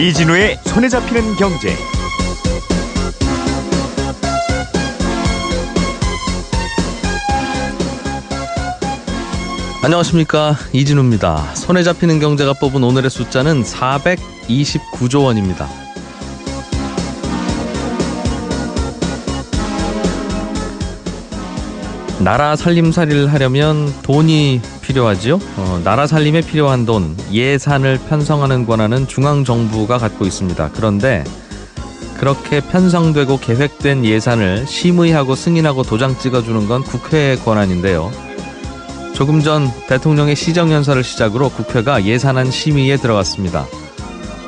이진우의 손에 잡히는 경제. 안녕하십니까, 이진우입니다. 손에 잡히는 경제가 뽑은 오늘의 숫자는 429조 원입니다. 나라 살림살이를 하려면 돈이 필요하지요. 나라 살림에 필요한 돈, 예산을 편성하는 권한은 중앙정부가 갖고 있습니다. 그런데 그렇게 편성되고 계획된 예산을 심의하고 승인하고 도장 찍어주는 건 국회의 권한인데요. 조금 전 대통령의 시정연설을 시작으로 국회가 예산안 심의에 들어갔습니다.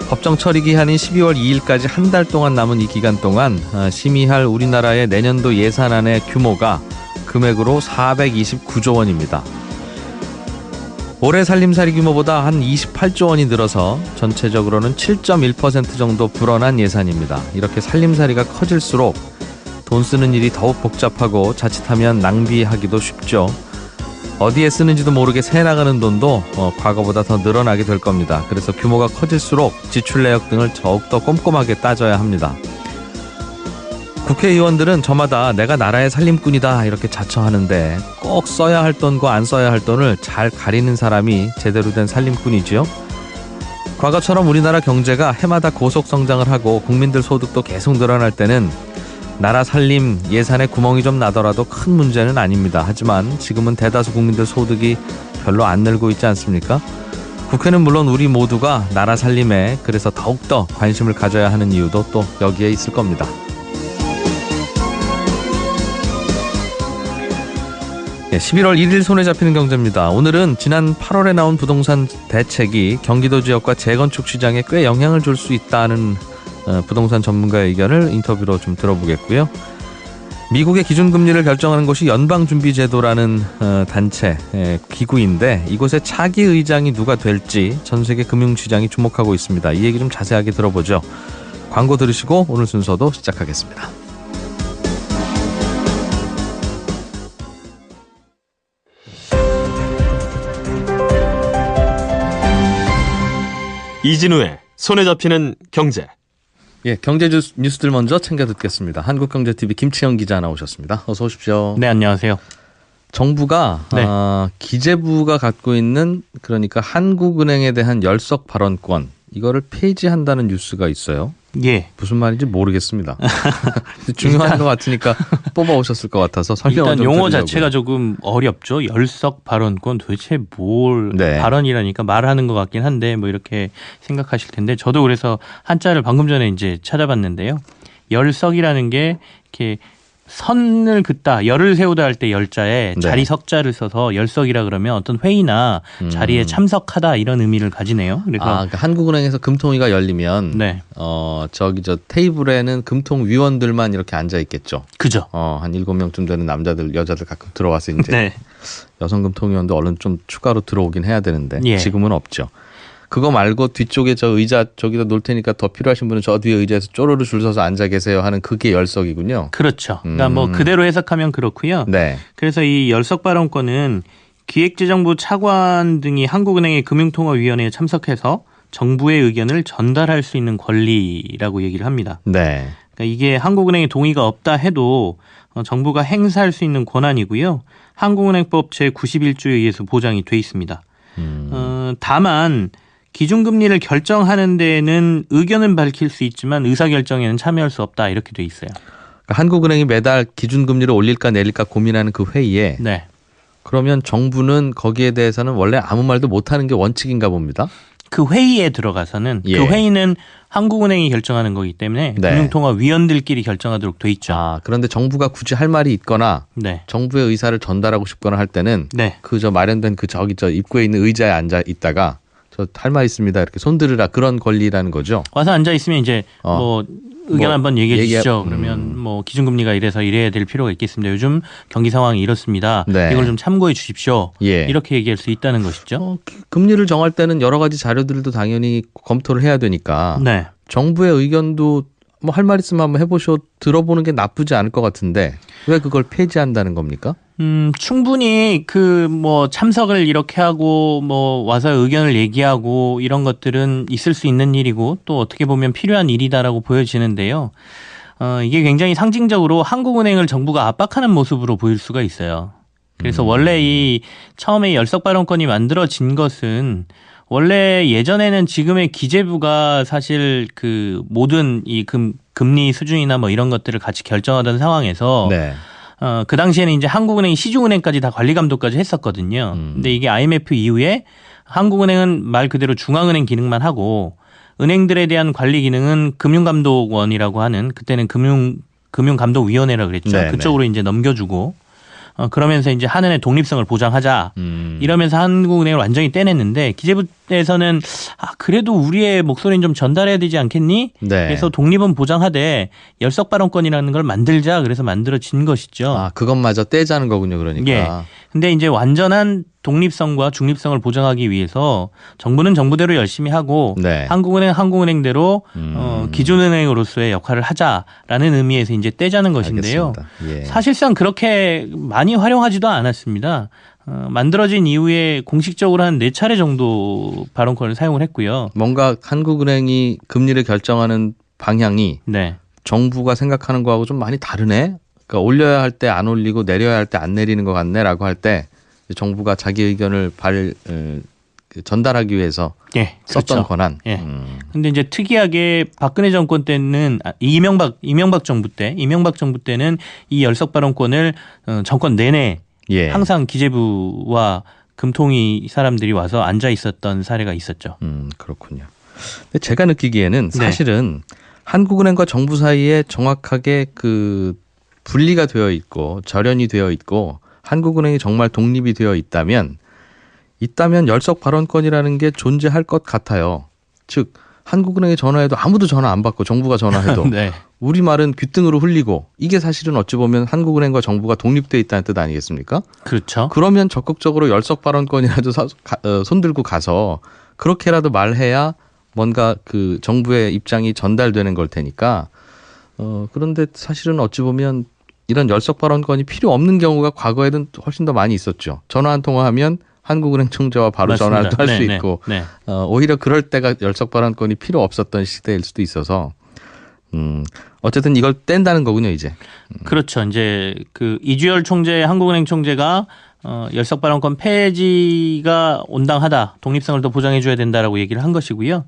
법정 처리 기한인 12월 2일까지 한 달 동안 남은 이 기간 동안 심의할 우리나라의 내년도 예산안의 규모가 금액으로 429조 원입니다. 올해 살림살이 규모보다 한 28조 원이 늘어서 전체적으로는 7.1% 정도 불어난 예산입니다. 이렇게 살림살이가 커질수록 돈 쓰는 일이 더욱 복잡하고 자칫하면 낭비하기도 쉽죠. 어디에 쓰는지도 모르게 새나가는 돈도 과거보다 더 늘어나게 될 겁니다. 그래서 규모가 커질수록 지출 내역 등을 더욱더 꼼꼼하게 따져야 합니다. 국회의원들은 저마다 내가 나라의 살림꾼이다 이렇게 자처하는데 꼭 써야 할 돈과 안 써야 할 돈을 잘 가리는 사람이 제대로 된 살림꾼이지요. 과거처럼 우리나라 경제가 해마다 고속 성장을 하고 국민들 소득도 계속 늘어날 때는 나라 살림 예산에 구멍이 좀 나더라도 큰 문제는 아닙니다. 하지만 지금은 대다수 국민들 소득이 별로 안 늘고 있지 않습니까? 국회는 물론 우리 모두가 나라 살림에 그래서 더욱더 관심을 가져야 하는 이유도 또 여기에 있을 겁니다. 11월 1일 손에 잡히는 경제입니다. 오늘은 지난 8월에 나온 부동산 대책이 경기도 지역과 재건축 시장에 꽤 영향을 줄 수 있다는 부동산 전문가의 의견을 인터뷰로 좀 들어보겠고요. 미국의 기준금리를 결정하는 곳이 연방준비제도라는 단체 기구인데 이곳의 차기 의장이 누가 될지 전 세계 금융시장이 주목하고 있습니다. 이 얘기 좀 자세하게 들어보죠. 광고 들으시고 오늘 순서도 시작하겠습니다. 이진우의 손에 잡히는 경제. 예, 경제 뉴스들 먼저 챙겨 듣겠습니다. 한국경제TV 김치영 기자 나오셨습니다. 어서 오십시오. 네, 안녕하세요. 정부가 기재부가 갖고 있는 그러니까 한국은행에 대한 열석 발언권 이거를 폐지한다는 뉴스가 있어요. 예. 무슨 말인지 모르겠습니다. 중요한 것 같으니까 뽑아오셨을 것 같아서 설명을 일단 좀 용어 드리려고요. 자체가 조금 어렵죠. 열석 발언권 도대체 뭘 발언이라니까 말하는 것 같긴 한데 뭐 이렇게 생각하실 텐데 저도 그래서 한자를 방금 전에 이제 찾아봤는데요. 열석이라는 게 이렇게 선을 긋다, 열을 세우다 할 때 열자에 자리 석자를 써서 열석이라 그러면 어떤 회의나 자리에 참석하다 이런 의미를 가지네요. 그래서 그러니까 한국은행에서 금통위가 열리면 저 테이블에는 금통 위원들만 이렇게 앉아 있겠죠. 그죠. 한 7명쯤 되는 남자들, 여자들 가끔 들어와서 이제 여성 금통위원도 얼른 좀 추가로 들어오긴 해야 되는데 지금은 없죠. 그거 말고 뒤쪽에 저 의자 저기다 놓을 테니까 더 필요하신 분은 저 뒤에 의자에서 쪼르르 줄 서서 앉아 계세요 하는 그게 열석이군요. 그렇죠. 그러니까 뭐 그대로 해석하면 그렇고요. 그래서 이 열석 발언권은 기획재정부 차관 등이 한국은행의 금융통화위원회에 참석해서 정부의 의견을 전달할 수 있는 권리라고 얘기를 합니다. 그러니까 이게 한국은행의 동의가 없다 해도 정부가 행사할 수 있는 권한이고요. 한국은행법 제91조에 의해서 보장이 돼 있습니다. 다만 기준금리를 결정하는 데에는 의견은 밝힐 수 있지만 의사결정에는 참여할 수 없다 이렇게 돼 있어요. 그러니까 한국은행이 매달 기준금리를 올릴까 내릴까 고민하는 그 회의에 그러면 정부는 거기에 대해서는 원래 아무 말도 못하는 게 원칙인가 봅니다. 그 회의에 들어가서는 그 회의는 한국은행이 결정하는 거기 때문에 금융통화위원들끼리 결정하도록 돼 있죠. 그런데 정부가 굳이 할 말이 있거나 정부의 의사를 전달하고 싶거나 할 때는 그 저 마련된 그 저기 저 입구에 있는 의자에 앉아 있다가 저 할 말 있습니다 이렇게 손들으라 그런 권리라는 거죠. 와서 앉아 있으면 이제 뭐 의견 한번 얘기해 주시죠. 그러면 뭐 기준금리가 이래서 이래야 될 필요가 있겠습니다. 요즘 경기 상황이 이렇습니다. 이걸 좀 참고해 주십시오. 이렇게 얘기할 수 있다는 것이죠. 금리를 정할 때는 여러 가지 자료들도 당연히 검토를 해야 되니까 정부의 의견도 뭐 할 말 있으면 한번 해보시오 들어보는 게 나쁘지 않을 것 같은데 왜 그걸 폐지한다는 겁니까? 충분히 참석을 이렇게 하고 와서 의견을 얘기하고 이런 것들은 있을 수 있는 일이고 또 어떻게 보면 필요한 일이다라고 보여지는데요. 이게 굉장히 상징적으로 한국은행을 정부가 압박하는 모습으로 보일 수가 있어요. 그래서 원래 이 처음에 열석 발언권이 만들어진 것은 원래 예전에는 지금의 기재부가 사실 그 모든 이 금리 수준이나 이런 것들을 같이 결정하던 상황에서 네. 그 당시에는 이제 한국은행이 시중은행까지 다 관리 감독까지 했었거든요. 근데 이게 IMF 이후에 한국은행은 말 그대로 중앙은행 기능만 하고 은행들에 대한 관리 기능은 금융감독원이라고 하는 그때는 금융감독위원회라고 그랬죠. 네네. 그쪽으로 이제 넘겨주고 그러면서 이제 한은의 독립성을 보장하자 이러면서 한국은행을 완전히 떼냈는데 기재부에서는 그래도 우리의 목소리는 좀 전달해야 되지 않겠니? 네. 그래서 독립은 보장하되 열석 발언권이라는 걸 만들자 그래서 만들어진 것이죠. 그것마저 떼자는 거군요. 그러니까. 예. 근데 이제 완전한 독립성과 중립성을 보장하기 위해서 정부는 정부대로 열심히 하고 네. 한국은행 한국은행대로 기준은행으로서의 역할을 하자라는 의미에서 이제 떼자는 것인데요. 예. 사실상 그렇게 많이 활용하지도 않았습니다. 만들어진 이후에 공식적으로 한 4차례 정도 발언권을 사용을 했고요. 뭔가 한국은행이 금리를 결정하는 방향이 네. 정부가 생각하는 거하고 좀 많이 다르네. 그러니까 올려야 할 때 안 올리고 내려야 할 때 안 내리는 것 같네라고 할 때 정부가 자기 의견을 전달하기 위해서 예, 썼던 그렇죠. 권한. 예. 근데 이제 특이하게 박근혜 정권 때는 이명박 정부 때는 이 열석 발언권을 정권 내내 예. 항상 기재부와 금통위 사람들이 와서 앉아 있었던 사례가 있었죠. 그렇군요. 근데 제가 느끼기에는 네. 사실은 한국은행과 정부 사이에 정확하게 그 분리가 되어 있고 절연이 되어 있고 한국은행이 정말 독립이 되어 있다면 열석 발언권이라는 게 존재할 것 같아요. 즉 한국은행에 전화해도 아무도 전화 안 받고 정부가 전화해도 네. 우리 말은 귓등으로 흘리고 이게 사실은 어찌 보면 한국은행과 정부가 독립되어 있다는 뜻 아니겠습니까? 그렇죠. 그러면 적극적으로 열석 발언권이라도 손들고 가서 그렇게라도 말해야 뭔가 그 정부의 입장이 전달되는 걸 테니까 그런데 사실은 어찌 보면 이런 열석 발언권이 필요 없는 경우가 과거에는 훨씬 더 많이 있었죠. 전화 한 통화하면 한국은행 총재와 바로 맞습니다. 전화도 할 수 네, 있고 네. 오히려 그럴 때가 열석 발언권이 필요 없었던 시대일 수도 있어서 어쨌든 이걸 뗀다는 거군요 이제. 그렇죠. 이제 그 이주열 총재 한국은행 총재가 열석 발언권 폐지가 온당하다. 독립성을 더 보장해 줘야 된다라고 얘기를 한 것이고요.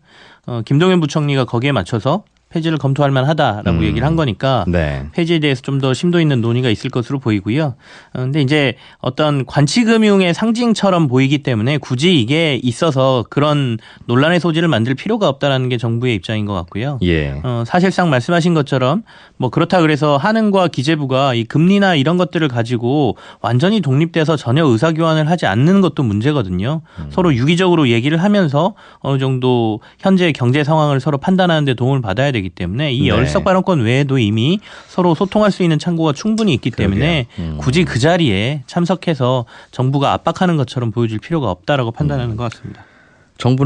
김동연 부총리가 거기에 맞춰서 폐지를 검토할 만하다라고 얘기를 한 거니까 네. 폐지에 대해서 좀 더 심도 있는 논의가 있을 것으로 보이고요. 근데 이제 어떤 관치금융의 상징처럼 보이기 때문에 굳이 이게 있어서 그런 논란의 소지를 만들 필요가 없다라는 게 정부의 입장인 것 같고요. 예. 사실상 말씀하신 것처럼 그렇다 그래서 한은과 기재부가 이 금리나 이런 것들을 가지고 완전히 독립돼서 전혀 의사교환을 하지 않는 것도 문제거든요. 서로 유기적으로 얘기를 하면서 어느 정도 현재 경제 상황을 서로 판단하는 데 도움을 받아야 되기 때문에 이 네. 열석 발언권 외에도 이미 서로 소통할 수 있는 창구가 충분히 있기 때문에 굳이 그 자리에 참석해서 정부가 압박하는 것처럼 보여줄 필요가 없다라고 판단하는 것 같습니다.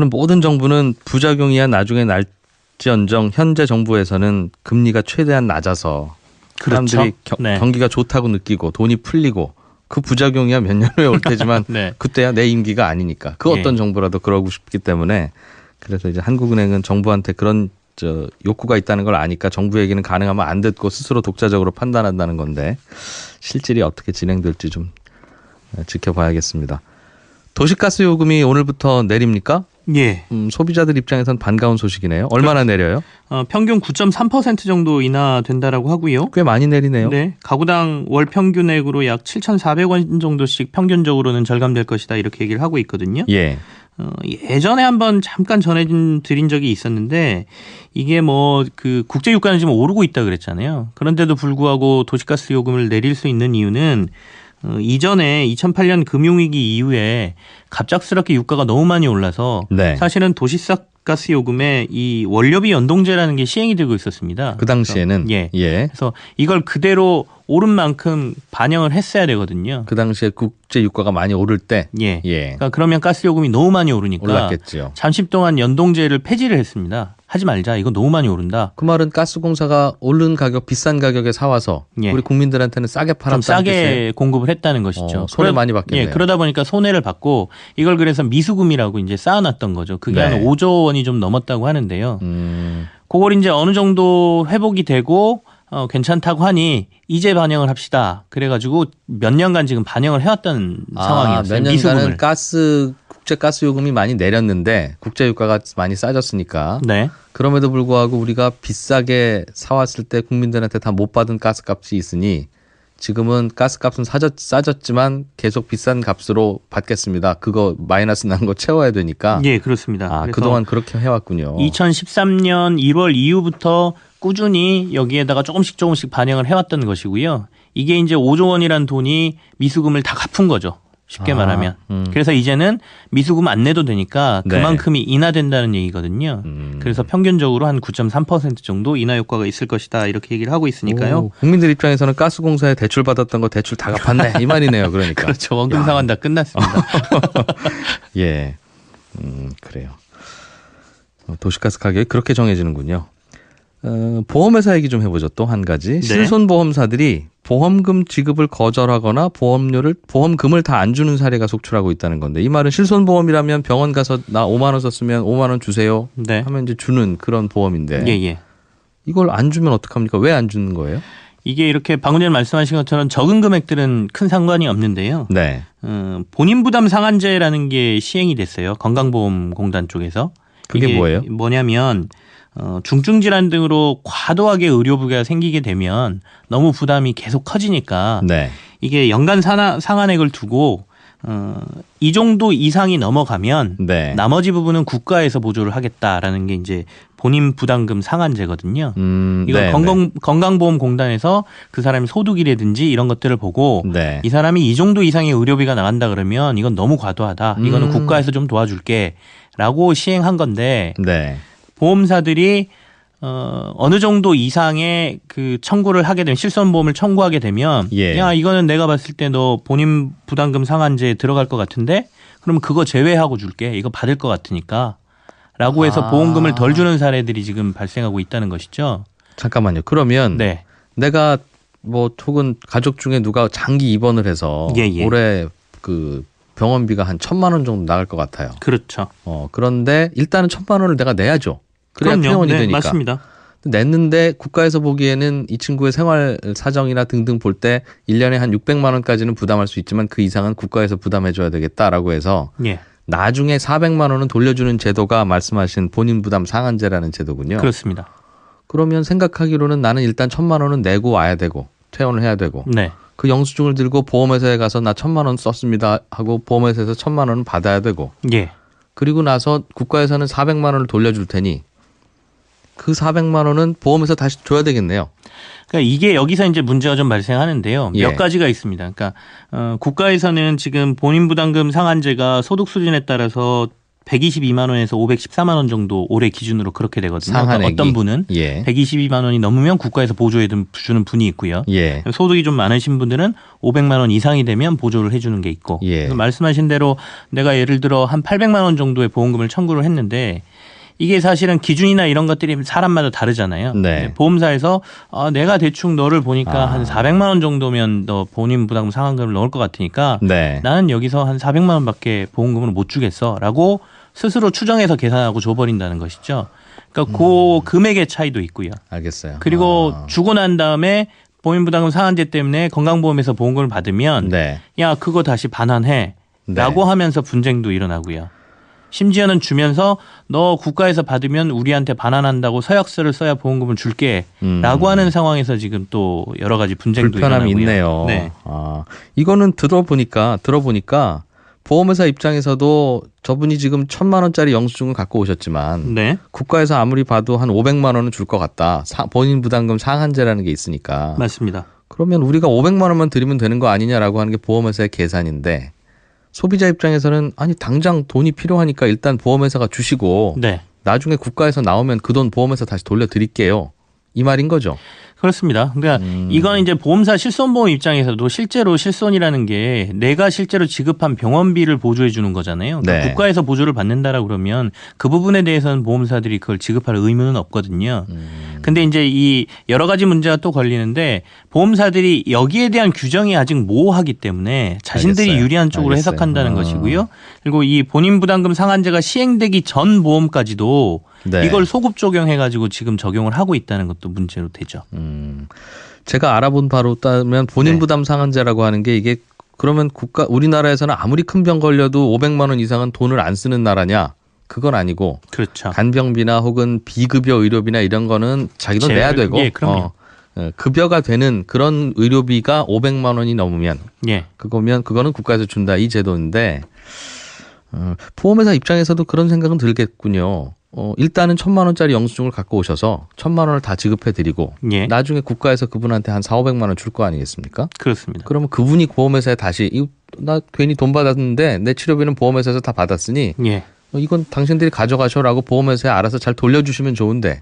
모든 정부는 부작용이야 나중에 날지언정 현재 정부에서는 금리가 최대한 낮아서 사람들이 그렇죠. 네. 경기가 좋다고 느끼고 돈이 풀리고 그 부작용이야 몇 년 후에 올 테지만 네. 그때야 내 임기가 아니니까 그 어떤 정부라도 그러고 싶기 때문에 그래서 이제 한국은행은 정부한테 그런 욕구가 있다는 걸 아니까 정부 얘기는 가능하면 안 듣고 스스로 독자적으로 판단한다는 건데 실질이 어떻게 진행될지 좀 지켜봐야겠습니다. 도시가스 요금이 오늘부터 내립니까? 예. 소비자들 입장에선 반가운 소식이네요. 얼마나 내려요? 평균 9.3% 정도 인하된다라고 하고요. 꽤 많이 내리네요. 네, 가구당 월 평균액으로 약 7,400원 정도씩 평균적으로는 절감될 것이다 이렇게 얘기를 하고 있거든요. 예. 예전에 한번 잠깐 전해드린 적이 있었는데 이게 그 국제 유가는 지금 오르고 있다 그랬잖아요. 그런데도 불구하고 도시가스 요금을 내릴 수 있는 이유는 이전에 2008년 금융위기 이후에 갑작스럽게 유가가 너무 많이 올라서 네. 사실은 도시가스 요금에 이 원료비 연동제라는 게 시행이 되고 있었습니다. 그 당시에는 예. 그래서 이걸 그대로 오른 만큼 반영을 했어야 되거든요. 그 당시에 국제 유가가 많이 오를 때. 예. 그러니까 그러면 가스 요금이 너무 많이 오르니까 올랐겠죠. 잠시 동안 연동제를 폐지를 했습니다. 하지 말자. 이거 너무 많이 오른다. 그 말은 가스공사가 오른 가격, 비싼 가격에 사와서 예. 우리 국민들한테는 싸게 팔았다는 좀 싸게 뜻이에요? 공급을 했다는 것이죠. 손해 많이 받겠네요. 예, 그러다 보니까 손해를 받고 이걸 그래서 미수금이라고 이제 쌓아놨던 거죠. 그게 네. 한 5조 원이 좀 넘었다고 하는데요. 그걸 이제 어느 정도 회복이 되고 괜찮다고 하니 이제 반영을 합시다. 그래가지고 몇 년간 지금 반영을 해왔던 상황이었어요. 몇 년간은 미수금을. 국제 가스 요금이 많이 내렸는데 국제 유가가 많이 싸졌으니까. 네. 그럼에도 불구하고 우리가 비싸게 사왔을 때 국민들한테 다 못 받은 가스값이 있으니 지금은 가스값은 싸졌지만 계속 비싼 값으로 받겠습니다. 그거 마이너스 난 거 채워야 되니까. 예, 그렇습니다. 그동안 그렇게 해왔군요. 2013년 1월 이후부터 꾸준히 여기에다가 조금씩 반영을 해왔던 것이고요. 이게 이제 5조 원이란 돈이 미수금을 다 갚은 거죠. 쉽게 말하면. 그래서 이제는 미수금 안 내도 되니까 그만큼이 인하된다는 얘기거든요. 그래서 평균적으로 한 9.3% 정도 인하 효과가 있을 것이다. 이렇게 얘기를 하고 있으니까요. 국민들 입장에서는 가스공사에 대출 받았던 거 대출 다 갚았네. 이 말이네요. 그러니까. 그렇죠. 원금 상환 다 끝났습니다. 예. 그래요. 도시가스 가격이 그렇게 정해지는군요. 보험회사 얘기 좀 해보죠. 또 한 가지. 네. 실손보험사들이 보험금 지급을 거절하거나 보험금을 다 안 주는 사례가 속출하고 있다는 건데 이 말은 실손보험이라면 병원 가서 나 5만 원 썼으면 5만 원 주세요 네. 하면 이제 주는 그런 보험인데 예. 이걸 안 주면 어떡합니까? 왜 안 주는 거예요? 이게 이렇게 방금 전에 말씀하신 것처럼 적은 금액들은 큰 상관이 없는데요. 네. 본인 부담 상한제라는 게 시행이 됐어요. 건강보험공단 쪽에서. 그게 이게 뭐예요? 뭐냐면 중증 질환 등으로 과도하게 의료비가 생기게 되면 너무 부담이 계속 커지니까 네. 이게 연간 상한액을 두고 이 정도 이상이 넘어가면 네. 나머지 부분은 국가에서 보조를 하겠다라는 게 이제 본인 부담금 상한제거든요. 이건 건강보험공단에서 그 사람이 소득이라든지 이런 것들을 보고 네. 이 사람이 이 정도 이상의 의료비가 나간다 그러면 이건 너무 과도하다. 이거는 국가에서 좀 도와줄게라고 시행한 건데 네. 보험사들이 어느 정도 이상의 그 청구를 하게 되면 실손보험을 청구하게 되면 예. 야 이거는 내가 봤을 때 너 본인 부담금 상한제에 들어갈 것 같은데 그러면 그거 제외하고 줄게. 이거 받을 것 같으니까 라고 해서 보험금을 덜 주는 사례들이 지금 발생하고 있다는 것이죠. 잠깐만요. 그러면 네. 내가 혹은 가족 중에 누가 장기 입원을 해서 예. 올해 그 병원비가 한 1,000만 원 정도 나갈 것 같아요. 그렇죠. 그런데 일단은 1,000만 원을 내가 내야죠. 그래야 퇴원이 되니까. 맞습니다. 냈는데 국가에서 보기에는 이 친구의 생활 사정이나 등등 볼 때 1년에 한 600만 원까지는 부담할 수 있지만 그 이상은 국가에서 부담해 줘야 되겠다라고 해서 예. 나중에 400만 원은 돌려주는 제도가 말씀하신 본인 부담 상한제라는 제도군요. 그렇습니다. 그러면 생각하기로는 나는 일단 1,000만 원은 내고 와야 되고 퇴원을 해야 되고 네. 그 영수증을 들고 보험회사에 가서 나 1,000만 원 썼습니다 하고 보험회사에서 1,000만 원은 받아야 되고 예. 그리고 나서 국가에서는 400만 원을 돌려줄 테니 그 400만 원은 보험회사 다시 줘야 되겠네요. 그러니까 이게 여기서 이제 문제가 좀 발생하는데요. 예. 몇 가지가 있습니다. 그러니까 국가에서는 지금 본인 부담금 상한제가 소득 수준에 따라서 122만 원에서 514만 원 정도 올해 기준으로 그렇게 되거든요. 상한액이. 그러니까 어떤 분은 예. 122만 원이 넘으면 국가에서 보조해 주는 분이 있고요. 예. 소득이 좀 많으신 분들은 500만 원 이상이 되면 보조를 해주는 게 있고. 예. 그래서 말씀하신 대로 내가 예를 들어 한 800만 원 정도의 보험금을 청구를 했는데 이게 사실은 기준이나 이런 것들이 사람마다 다르잖아요. 네. 보험사에서 내가 대충 너를 보니까 한 400만 원 정도면 너 본인 부담금 상한금을 넣을 것 같으니까 네. 나는 여기서 한 400만 원밖에 보험금을 못 주겠어라고 스스로 추정해서 계산하고 줘버린다는 것이죠. 그러니까 그 금액의 차이도 있고요. 알겠어요. 그리고 주고 난 다음에 본인 부담금 상한제 때문에 건강보험에서 보험금을 받으면 네. 야 그거 다시 반환해 네. 라고 하면서 분쟁도 일어나고요. 심지어는 주면서 너 국가에서 받으면 우리한테 반환한다고 서약서를 써야 보험금을 줄게 라고 하는 상황에서 지금 또 여러 가지 분쟁도 불편함이 일어나고요. 있네요. 네. 이거는 들어보니까 보험회사 입장에서도 저분이 지금 1,000만 원짜리 영수증을 갖고 오셨지만 네. 국가에서 아무리 봐도 한 500만 원은 줄 것 같다. 본인 부담금 상한제라는 게 있으니까. 맞습니다. 그러면 우리가 500만 원만 드리면 되는 거 아니냐라고 하는 게 보험회사의 계산인데 소비자 입장에서는 아니 당장 돈이 필요하니까 일단 보험회사가 주시고 네. 나중에 국가에서 나오면 그 돈 보험회사 다시 돌려드릴게요. 이 말인 거죠. 그렇습니다. 그러니까 이건 이제 보험사 실손보험 입장에서도 실제로 실손이라는 게 내가 실제로 지급한 병원비를 보조해 주는 거잖아요. 그러니까 네. 국가에서 보조를 받는다라고 그러면 그 부분에 대해서는 보험사들이 그걸 지급할 의무는 없거든요. 근데 이제 이 여러 가지 문제가 또 걸리는데 보험사들이 여기에 대한 규정이 아직 모호하기 때문에 자신들이 알겠어요. 유리한 쪽으로 알겠어요. 해석한다는 것이고요. 그리고 이 본인 부담금 상한제가 시행되기 전 보험까지도 네. 이걸 소급 적용해가지고 지금 적용을 하고 있다는 것도 문제로 되죠. 제가 알아본 바로 따면 본인 네. 부담 상한제라고 하는 게 이게 그러면 우리나라에서는 아무리 큰 병 걸려도 500만 원 이상은 돈을 안 쓰는 나라냐? 그건 아니고 그렇죠. 간병비나 혹은 비급여 의료비나 이런 거는 자기 돈 내야 되고 예, 그럼요. 급여가 되는 그런 의료비가 500만 원이 넘으면 예. 그거는 국가에서 준다 이 제도인데 보험회사 입장에서도 그런 생각은 들겠군요. 일단은 1,000만 원짜리 영수증을 갖고 오셔서 1,000만 원을 다 지급해 드리고 예. 나중에 국가에서 그분한테 한 4,500만 원 줄 거 아니겠습니까? 그렇습니다. 그러면 그분이 보험회사에 다시 나 괜히 돈 받았는데 내 치료비는 보험회사에서 다 받았으니 예. 이건 당신들이 가져가셔라고 보험회사에 알아서 잘 돌려주시면 좋은데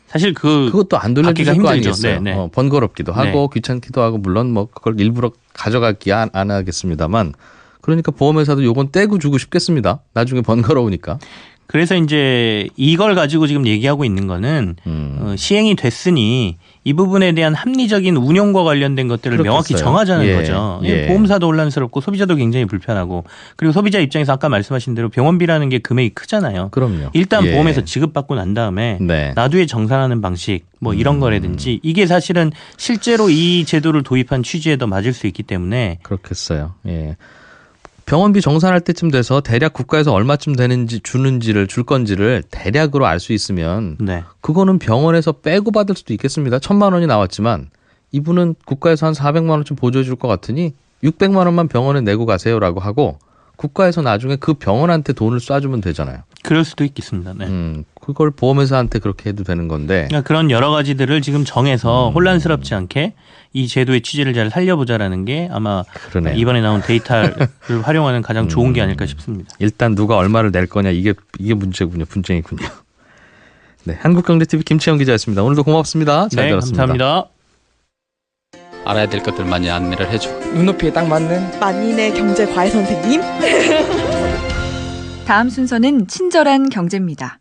사실 그것도 안 돌려주실 거 아니겠어요. 네, 네. 번거롭기도 하고 네. 귀찮기도 하고 물론 뭐 그걸 일부러 가져가기 안 하겠습니다만 그러니까 보험회사도 요건 떼고 주고 싶겠습니다. 나중에 번거로우니까. 그래서 이제 이걸 가지고 지금 얘기하고 있는 거는 시행이 됐으니 이 부분에 대한 합리적인 운용과 관련된 것들을 그렇겠어요. 명확히 정하자는 예, 거죠. 예. 보험사도 혼란스럽고 소비자도 굉장히 불편하고 그리고 소비자 입장에서 아까 말씀하신 대로 병원비라는 게 금액이 크잖아요. 그럼요. 일단 예. 보험에서 지급받고 난 다음에 네. 나두에 정산하는 방식 뭐 이런 거라든지 이게 사실은 실제로 이 제도를 도입한 취지에 더 맞을 수 있기 때문에 그렇겠어요. 예. 병원비 정산할 때쯤 돼서 대략 국가에서 얼마쯤 되는지 줄 건지를 대략으로 알 수 있으면 네. 그거는 병원에서 빼고 받을 수도 있겠습니다. 1,000만 원이 나왔지만 이분은 국가에서 한 400만 원쯤 보조해 줄 것 같으니 600만 원만 병원에 내고 가세요라고 하고 국가에서 나중에 그 병원한테 돈을 쏴주면 되잖아요. 그럴 수도 있겠습니다. 네. 그걸 보험회사한테 그렇게 해도 되는 건데. 그러니까 그런 여러 가지들을 지금 정해서 혼란스럽지 않게 이 제도의 취지를 잘 살려보자라는 게 아마 그러네요. 이번에 나온 데이터를 활용하는 가장 좋은 게 아닐까 싶습니다. 일단 누가 얼마를 낼 거냐 이게 문제군요. 분쟁이군요. 네, 한국경제TV 김채영 기자였습니다. 오늘도 고맙습니다. 잘 네, 들었습니다. 감사합니다. 알아야 될 것들 많이 안내를 해줘. 눈높이에 딱 맞는 만인의 경제 과외 선생님. 다음 순서는 친절한 경제입니다.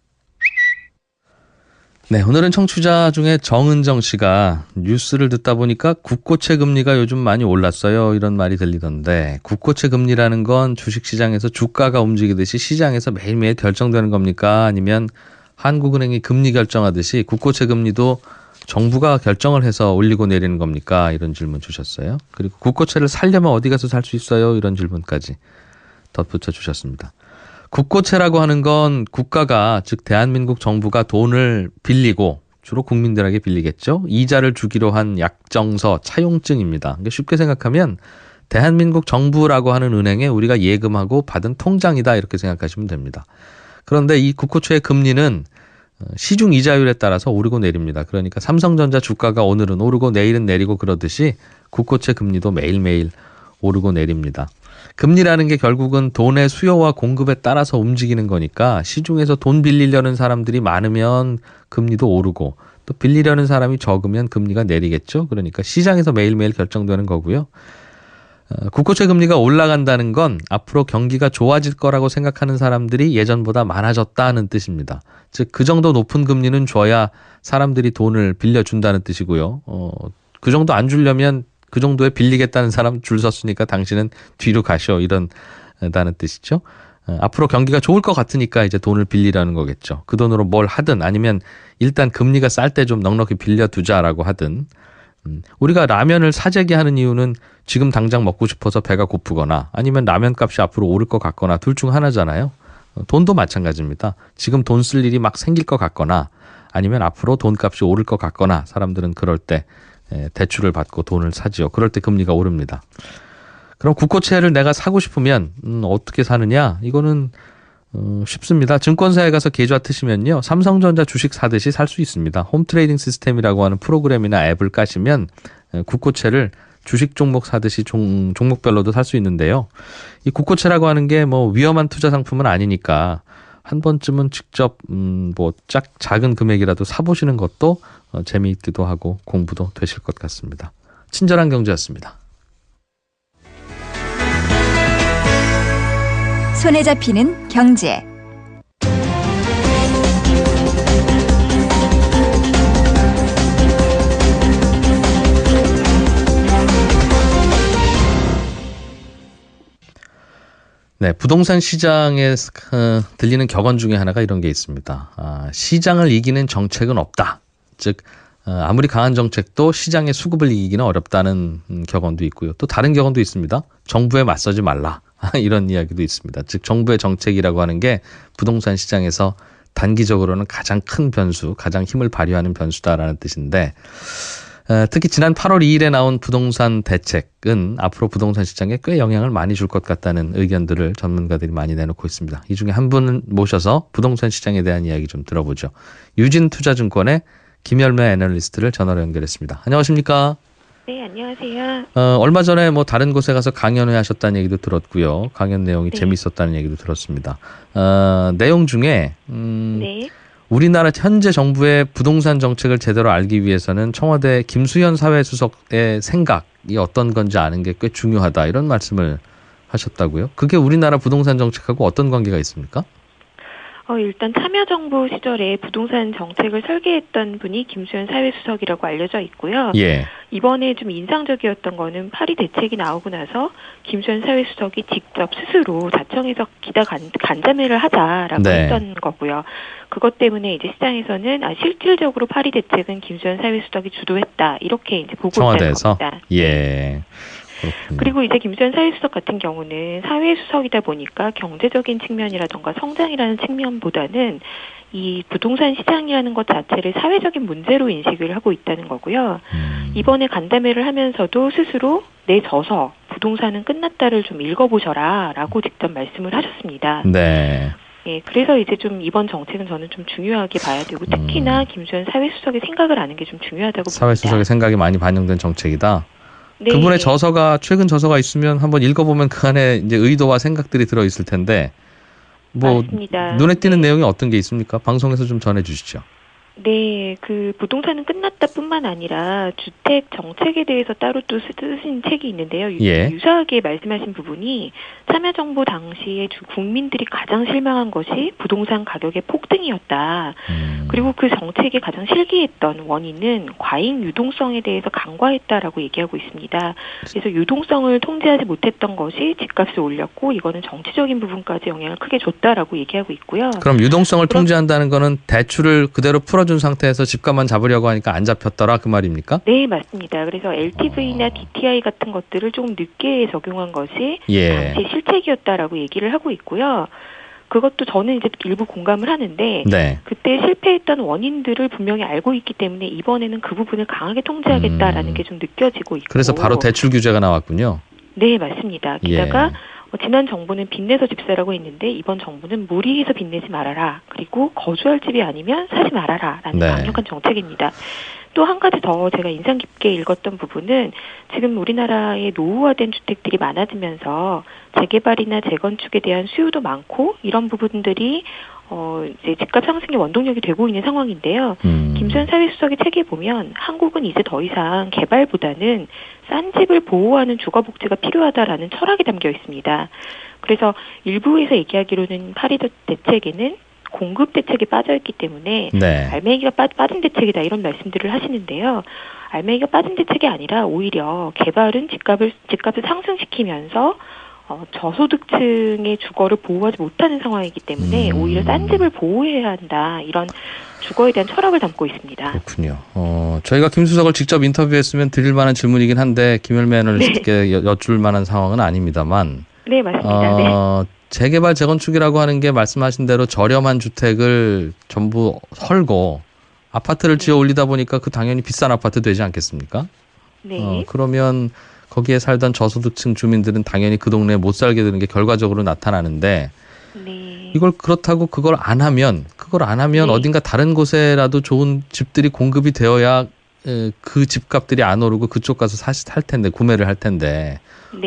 네, 오늘은 청취자 중에 정은정 씨가 뉴스를 듣다 보니까 국고채 금리가 요즘 많이 올랐어요. 이런 말이 들리던데 국고채 금리라는 건 주식시장에서 주가가 움직이듯이 시장에서 매일매일 결정되는 겁니까? 아니면 한국은행이 금리 결정하듯이 국고채 금리도 정부가 결정을 해서 올리고 내리는 겁니까? 이런 질문 주셨어요. 그리고 국고채를 살려면 어디 가서 살 수 있어요? 이런 질문까지 덧붙여 주셨습니다. 국고채라고 하는 건 국가가 즉 대한민국 정부가 돈을 빌리고 주로 국민들에게 빌리겠죠. 이자를 주기로 한 약정서 차용증입니다. 그러니까 쉽게 생각하면 대한민국 정부라고 하는 은행에 우리가 예금하고 받은 통장이다 이렇게 생각하시면 됩니다. 그런데 이 국고채의 금리는 시중 이자율에 따라서 오르고 내립니다. 그러니까 삼성전자 주가가 오늘은 오르고 내일은 내리고 그러듯이 국고채 금리도 매일매일 오르고 내립니다. 금리라는 게 결국은 돈의 수요와 공급에 따라서 움직이는 거니까 시중에서 돈 빌리려는 사람들이 많으면 금리도 오르고 또 빌리려는 사람이 적으면 금리가 내리겠죠. 그러니까 시장에서 매일매일 결정되는 거고요. 국고채 금리가 올라간다는 건 앞으로 경기가 좋아질 거라고 생각하는 사람들이 예전보다 많아졌다는 뜻입니다. 즉 그 정도 높은 금리는 줘야 사람들이 돈을 빌려준다는 뜻이고요. 그 정도 안 주려면 그 정도에 빌리겠다는 사람 줄 섰으니까 당신은 뒤로 가셔 이런다는 뜻이죠. 앞으로 경기가 좋을 것 같으니까 이제 돈을 빌리라는 거겠죠. 그 돈으로 뭘 하든 아니면 일단 금리가 쌀 때 좀 넉넉히 빌려두자라고 하든. 우리가 라면을 사재기 하는 이유는 지금 당장 먹고 싶어서 배가 고프거나 아니면 라면 값이 앞으로 오를 것 같거나 둘 중 하나잖아요. 돈도 마찬가지입니다. 지금 돈 쓸 일이 막 생길 것 같거나 아니면 앞으로 돈값이 오를 것 같거나 사람들은 그럴 때 대출을 받고 돈을 사지요. 그럴 때 금리가 오릅니다. 그럼 국고채를 내가 사고 싶으면 어떻게 사느냐? 이거는 쉽습니다. 증권사에 가서 계좌 트시면요. 삼성전자 주식 사듯이 살 수 있습니다. 홈트레이딩 시스템이라고 하는 프로그램이나 앱을 까시면 국고채를 주식 종목 사듯이 종목별로도 살 수 있는데요. 이 국고채라고 하는 게 뭐 위험한 투자 상품은 아니니까 한 번쯤은 직접 작은 금액이라도 사보시는 것도 재미있기도 하고 공부도 되실 것 같습니다. 친절한 경제였습니다. 손에 잡히는 경제. 네, 부동산 시장에 들리는 격언 중에 하나가 이런 게 있습니다. 시장을 이기는 정책은 없다. 즉 아무리 강한 정책도 시장의 수급을 이기기는 어렵다는 격언도 있고요. 또 다른 격언도 있습니다. 정부에 맞서지 말라. 이런 이야기도 있습니다. 즉 정부의 정책이라고 하는 게 부동산 시장에서 단기적으로는 가장 큰 변수, 가장 힘을 발휘하는 변수다라는 뜻인데 특히 지난 8월 2일에 나온 부동산 대책은 앞으로 부동산 시장에 꽤 영향을 많이 줄 것 같다는 의견들을 전문가들이 많이 내놓고 있습니다. 이 중에 한 분을 모셔서 부동산 시장에 대한 이야기 좀 들어보죠. 유진투자증권의 김열매 애널리스트를 전화로 연결했습니다. 안녕하십니까? 네, 안녕하세요. 얼마 전에 다른 곳에 가서 강연회 하셨다는 얘기도 들었고요. 강연 내용이 네. 재밌었다는 얘기도 들었습니다. 내용 중에 네. 우리나라 현재 정부의 부동산 정책을 제대로 알기 위해서는 청와대 김수현 사회수석의 생각이 어떤 건지 아는 게 꽤 중요하다. 이런 말씀을 하셨다고요. 그게 우리나라 부동산 정책하고 어떤 관계가 있습니까? 일단 참여정부 시절에 부동산 정책을 설계했던 분이 김수현 사회수석이라고 알려져 있고요. 예. 이번에 좀 인상적이었던 거는 파리 대책이 나오고 나서 김수현 사회수석이 직접 스스로 자청해서 기자 간담회를 하자라고 네. 했던 거고요. 그것 때문에 이제 시장에서는 실질적으로 파리 대책은 김수현 사회수석이 주도했다. 이렇게 이제 보고 있다는 청와대에서? 겁니다. 예. 그렇군요. 그리고 이제 김수현 사회수석 같은 경우는 사회수석이다 보니까 경제적인 측면이라던가 성장이라는 측면보다는 이 부동산 시장이라는 것 자체를 사회적인 문제로 인식을 하고 있다는 거고요. 이번에 간담회를 하면서도 스스로 내 저서 부동산은 끝났다를 좀 읽어보셔라 라고 직접 말씀을 하셨습니다. 네. 예, 그래서 이제 좀 이번 정책은 저는 좀 중요하게 봐야 되고 특히나 김수현 사회수석의 생각을 아는 게 좀 중요하다고 봅니다. 사회수석의 생각이 많이 반영된 정책이다. 네. 그분의 최근 저서가 있으면 한번 읽어보면 그 안에 이제 의도와 생각들이 들어 있을 텐데 맞습니다. 눈에 띄는 내용이 어떤 게 있습니까? 방송에서 좀 전해주시죠. 네, 그 부동산은 끝났다뿐만 아니라 주택 정책에 대해서 따로 또 쓰신 책이 있는데요. 예. 유사하게 말씀하신 부분이 참여정부 당시에 국민들이 가장 실망한 것이 부동산 가격의 폭등이었다. 그리고 그 정책에 가장 실기했던 원인은 과잉 유동성에 대해서 간과했다라고 얘기하고 있습니다. 그래서 유동성을 통제하지 못했던 것이 집값을 올렸고 이거는 정치적인 부분까지 영향을 크게 줬다라고 얘기하고 있고요. 그럼 유동성을 통제한다는 거는 대출을 그대로 풀어준 상태에서 집값만 잡으려고 하니까 안 잡혔더라 그 말입니까? 네, 맞습니다. 그래서 LTV나 DTI 같은 것들을 조금 늦게 적용한 것이 당시 실책이었다라고 얘기를 하고 있고요. 그것도 저는 이제 일부 공감을 하는데 네. 그때 실패했던 원인들을 분명히 알고 있기 때문에 이번에는 그 부분을 강하게 통제하겠다라는 게 좀 느껴지고 있고. 그래서 바로 대출 규제가 나왔군요. 네, 맞습니다. 게다가 지난 정부는 빚내서 집사라고 했는데 이번 정부는 무리해서 빚내지 말아라. 그리고 거주할 집이 아니면 사지 말아라라는 강력한 정책입니다. 또 한 가지 더 제가 인상 깊게 읽었던 부분은 지금 우리나라의 노후화된 주택들이 많아지면서 재개발이나 재건축에 대한 수요도 많고 이런 부분들이 이제 집값 상승의 원동력이 되고 있는 상황인데요. 김수현 사회수석의 책에 보면 한국은 이제 더 이상 개발보다는 싼 집을 보호하는 주거복지가 필요하다라는 철학이 담겨 있습니다. 그래서 일부에서 얘기하기로는 파리 대책에는 공급 대책이 빠져있기 때문에 알맹이가 빠진 대책이다 이런 말씀들을 하시는데요. 알맹이가 빠진 대책이 아니라 오히려 개발은 집값을 상승시키면서 저소득층의 주거를 보호하지 못하는 상황이기 때문에 오히려 싼 집을 보호해야 한다. 이런 주거에 대한 철학을 담고 있습니다. 그렇군요. 저희가 김 수석을 직접 인터뷰했으면 드릴 만한 질문이긴 한데 김열매 애널리스트께 여쭐 만한 상황은 아닙니다만 네, 맞습니다. 네. 재개발 재건축이라고 하는 게 말씀하신 대로 저렴한 주택을 전부 헐고 아파트를 지어 올리다 보니까 그 당연히 비싼 아파트 되지 않겠습니까? 네. 그러면 거기에 살던 저소득층 주민들은 당연히 그 동네에 못 살게 되는 게 결과적으로 나타나는데 이걸 그렇다고 그걸 안 하면 어딘가 다른 곳에라도 좋은 집들이 공급이 되어야 그 집값들이 안 오르고 그쪽 가서 구매를 할 텐데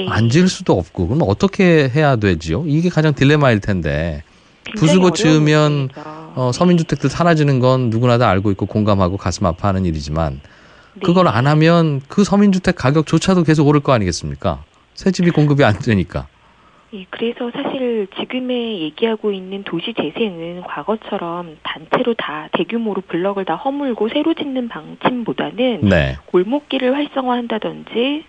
안 지을 수도 없고 그럼 어떻게 해야 되지요? 이게 가장 딜레마일 텐데 부수고 지으면 서민주택들 사라지는 건 누구나 다 알고 있고 공감하고 가슴 아파하는 일이지만 그걸 안 하면 그 서민주택 가격조차도 계속 오를 거 아니겠습니까? 새 집이 공급이 안 되니까. 예, 그래서 사실 지금에 얘기하고 있는 도시 재생은 과거처럼 단체로 다 대규모로 블럭을 다 허물고 새로 짓는 방침보다는 골목길을 활성화한다든지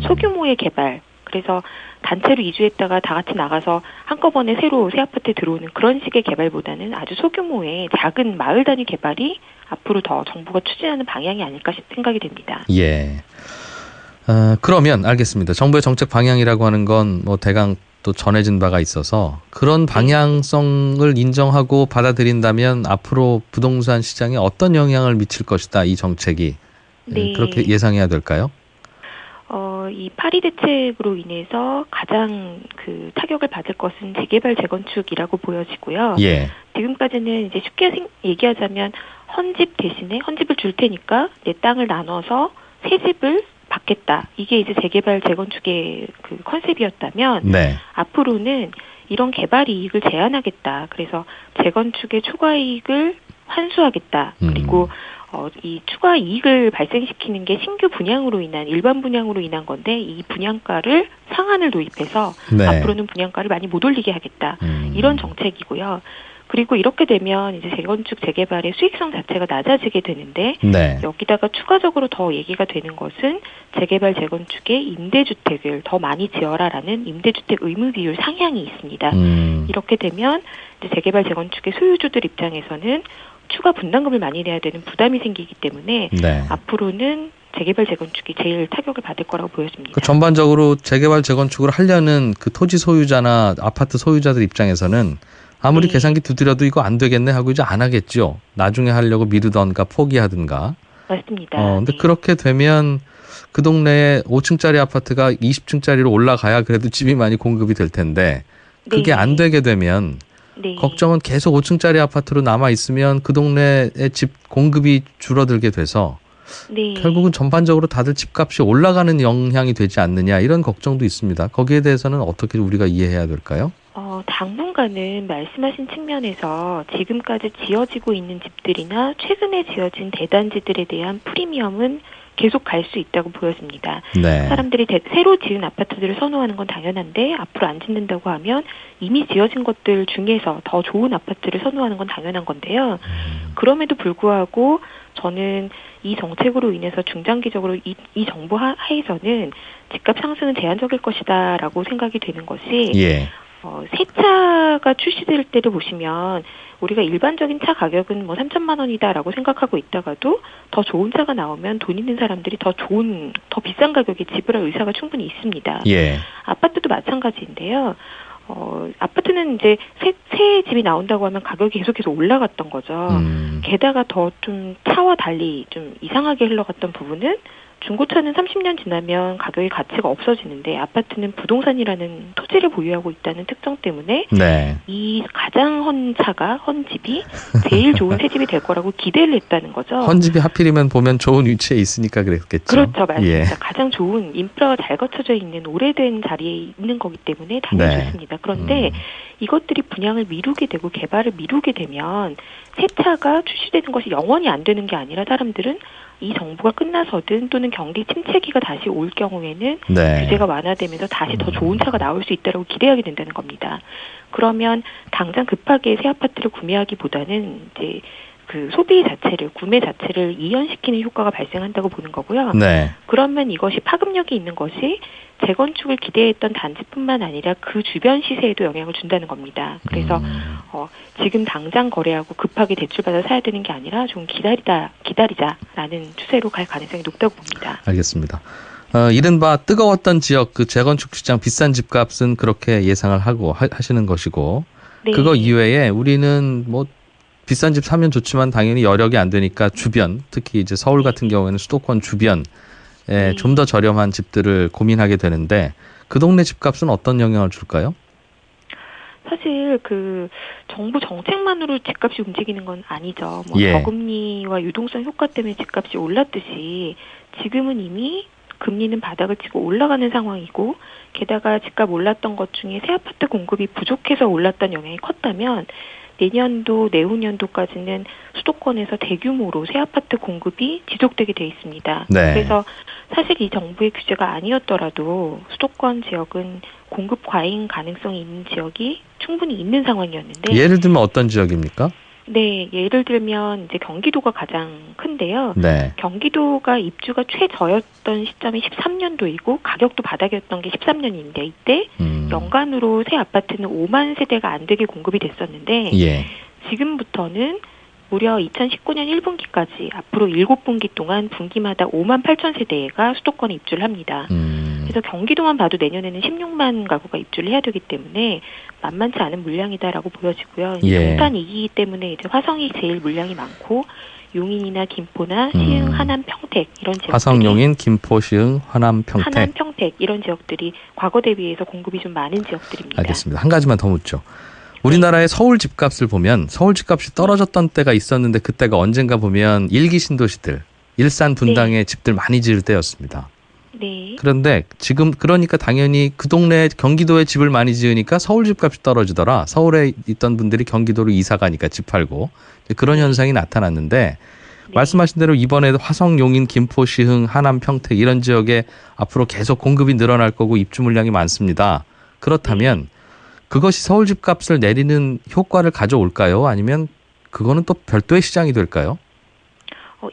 소규모의 개발, 그래서 단체로 이주했다가 다 같이 나가서 한꺼번에 새로 새 아파트에 들어오는 그런 식의 개발보다는 아주 소규모의 작은 마을 단위 개발이 앞으로 더 정부가 추진하는 방향이 아닐까 생각이 됩니다. 예. 그러면 알겠습니다. 정부의 정책 방향이라고 하는 건 뭐 대강 또 전해진 바가 있어서 그런 방향성을 인정하고 받아들인다면 앞으로 부동산 시장에 어떤 영향을 미칠 것이다, 이 정책이. 그렇게 예상해야 될까요? 이 파리 대책으로 인해서 가장 그 타격을 받을 것은 재개발 재건축이라고 보여지고요. 지금까지는 이제 쉽게 얘기하자면 헌집 대신에 헌집을 줄 테니까 내 땅을 나눠서 새 집을 받겠다. 이게 이제 재개발 재건축의 그 컨셉이었다면 앞으로는 이런 개발 이익을 제한하겠다. 그래서 재건축의 초과 이익을 환수하겠다. 그리고 이 추가 이익을 발생시키는 게 신규 분양으로 인한 일반 분양으로 인한 건데 이 분양가를 상한을 도입해서 앞으로는 분양가를 많이 못 올리게 하겠다. 이런 정책이고요. 그리고 이렇게 되면 이제 재건축 재개발의 수익성 자체가 낮아지게 되는데 여기다가 추가적으로 더 얘기가 되는 것은 재개발 재건축의 임대주택을 더 많이 지어라라는 임대주택 의무 비율 상향이 있습니다. 이렇게 되면 이제 재개발 재건축의 소유주들 입장에서는 추가 분담금을 많이 내야 되는 부담이 생기기 때문에 앞으로는 재개발 재건축이 제일 타격을 받을 거라고 보여집니다. 전반적으로 재개발 재건축을 하려는 그 토지 소유자나 아파트 소유자들 입장에서는 아무리 계산기 두드려도 이거 안 되겠네 하고 이제 안 하겠죠. 나중에 하려고 미루던가 포기하든가. 맞습니다. 근데 그렇게 되면 그 동네에 5층짜리 아파트가 20층짜리로 올라가야 그래도 집이 많이 공급이 될 텐데 그게 안 되게 되면 걱정은 계속 5층짜리 아파트로 남아 있으면 그 동네의 집 공급이 줄어들게 돼서 결국은 전반적으로 다들 집값이 올라가는 영향이 되지 않느냐, 이런 걱정도 있습니다. 거기에 대해서는 어떻게 우리가 이해해야 될까요? 당분간은 말씀하신 측면에서 지금까지 지어지고 있는 집들이나 최근에 지어진 대단지들에 대한 프리미엄은 계속 갈 수 있다고 보여집니다. 사람들이 새로 지은 아파트들을 선호하는 건 당연한데 앞으로 안 짓는다고 하면 이미 지어진 것들 중에서 더 좋은 아파트를 선호하는 건 당연한 건데요. 그럼에도 불구하고 저는 이 정책으로 인해서 중장기적으로 이 정부 하에서는 집값 상승은 제한적일 것이다라고 생각이 되는 것이 새 차가 출시될 때를 보시면 우리가 일반적인 차 가격은 뭐 3천만 원이다라고 생각하고 있다가도 더 좋은 차가 나오면 돈 있는 사람들이 더 비싼 가격에 지불할 의사가 충분히 있습니다. 아파트도 마찬가지인데요. 아파트는 이제 새 집이 나온다고 하면 가격이 계속해서 올라갔던 거죠. 게다가 더 좀 차와 달리 좀 이상하게 흘러갔던 부분은 중고차는 30년 지나면 가격의 가치가 없어지는데 아파트는 부동산이라는 토지를 보유하고 있다는 특성 때문에 이 가장 헌집이 제일 좋은 새 집이 될 거라고 기대를 했다는 거죠. 헌집이 하필이면 보면 좋은 위치에 있으니까 그랬겠죠. 그렇죠. 맞습니다. 가장 좋은 인프라가 잘 갖춰져 있는 오래된 자리에 있는 거기 때문에 당연히 좋습니다. 그런데 이것들이 분양을 미루게 되고 개발을 미루게 되면 새 차가 출시되는 것이 영원히 안 되는 게 아니라 사람들은 이 정부가 끝나서든 또는 경기 침체기가 다시 올 경우에는 규제가 완화되면서 다시 더 좋은 차가 나올 수 있다고 기대하게 된다는 겁니다. 그러면 당장 급하게 새 아파트를 구매하기보다는 이제 그 소비 자체를, 구매 자체를 이연시키는 효과가 발생한다고 보는 거고요. 그러면 이것이 파급력이 있는 것이 재건축을 기대했던 단지뿐만 아니라 그 주변 시세에도 영향을 준다는 겁니다. 그래서 지금 당장 거래하고 급하게 대출받아 사야 되는 게 아니라 좀 기다리자라는 추세로 갈 가능성이 높다고 봅니다. 알겠습니다. 이른바 뜨거웠던 지역 그 재건축 시장 비싼 집값은 그렇게 예상을 하고 하시는 것이고 그거 이외에 우리는 뭐 비싼 집 사면 좋지만 당연히 여력이 안 되니까 주변, 특히 이제 서울 같은 경우에는 수도권 주변에 좀 더 저렴한 집들을 고민하게 되는데 그 동네 집값은 어떤 영향을 줄까요? 사실 그 정부 정책만으로 집값이 움직이는 건 아니죠. 뭐 저금리와 유동성 효과 때문에 집값이 올랐듯이 지금은 이미 금리는 바닥을 치고 올라가는 상황이고 게다가 집값 올랐던 것 중에 새 아파트 공급이 부족해서 올랐던 영향이 컸다면 내년도 내후년도까지는 수도권에서 대규모로 새 아파트 공급이 지속되게 돼 있습니다. 네. 그래서 사실 이 정부의 규제가 아니었더라도 수도권 지역은 공급 과잉 가능성이 있는 지역이 충분히 있는 상황이었는데 예를 들면 어떤 지역입니까? 네, 예를 들면 이제 경기도가 가장 큰데요. 네. 경기도가 입주가 최저였던 시점이 13년도이고 가격도 바닥이었던 게 13년인데 이때 연간으로 새 아파트는 5만 세대가 안 되게 공급이 됐었는데 예. 지금부터는 무려 2019년 1분기까지 앞으로 7분기 동안 분기마다 5만 8천 세대가 수도권에 입주를 합니다. 그래서 경기도만 봐도 내년에는 16만 가구가 입주를 해야 되기 때문에 만만치 않은 물량이다라고 보여지고요. 예. 동탄이기 때문에 이제 화성이 제일 물량이 많고 용인이나 김포나 시흥, 하남, 평택 이런 지역들이 화성, 용인, 김포, 시흥, 하남, 평택. 하남, 평택 이런 지역들이 과거 대비해서 공급이 좀 많은 지역들입니다. 알겠습니다. 한 가지만 더 묻죠. 우리나라의 서울 집값을 보면 서울 집값이 떨어졌던 때가 있었는데 그때가 언젠가 보면 일기 신도시들, 일산 분당에 집들 많이 지을 때였습니다. 네. 그런데 지금 그러니까 당연히 그 동네 경기도에 집을 많이 지으니까 서울 집값이 떨어지더라. 서울에 있던 분들이 경기도로 이사 가니까 집 팔고 그런 현상이 나타났는데 말씀하신 대로 이번에도 화성, 용인, 김포, 시흥, 하남, 평택 이런 지역에 앞으로 계속 공급이 늘어날 거고 입주 물량이 많습니다. 그렇다면 그것이 서울 집값을 내리는 효과를 가져올까요? 아니면 그거는 또 별도의 시장이 될까요?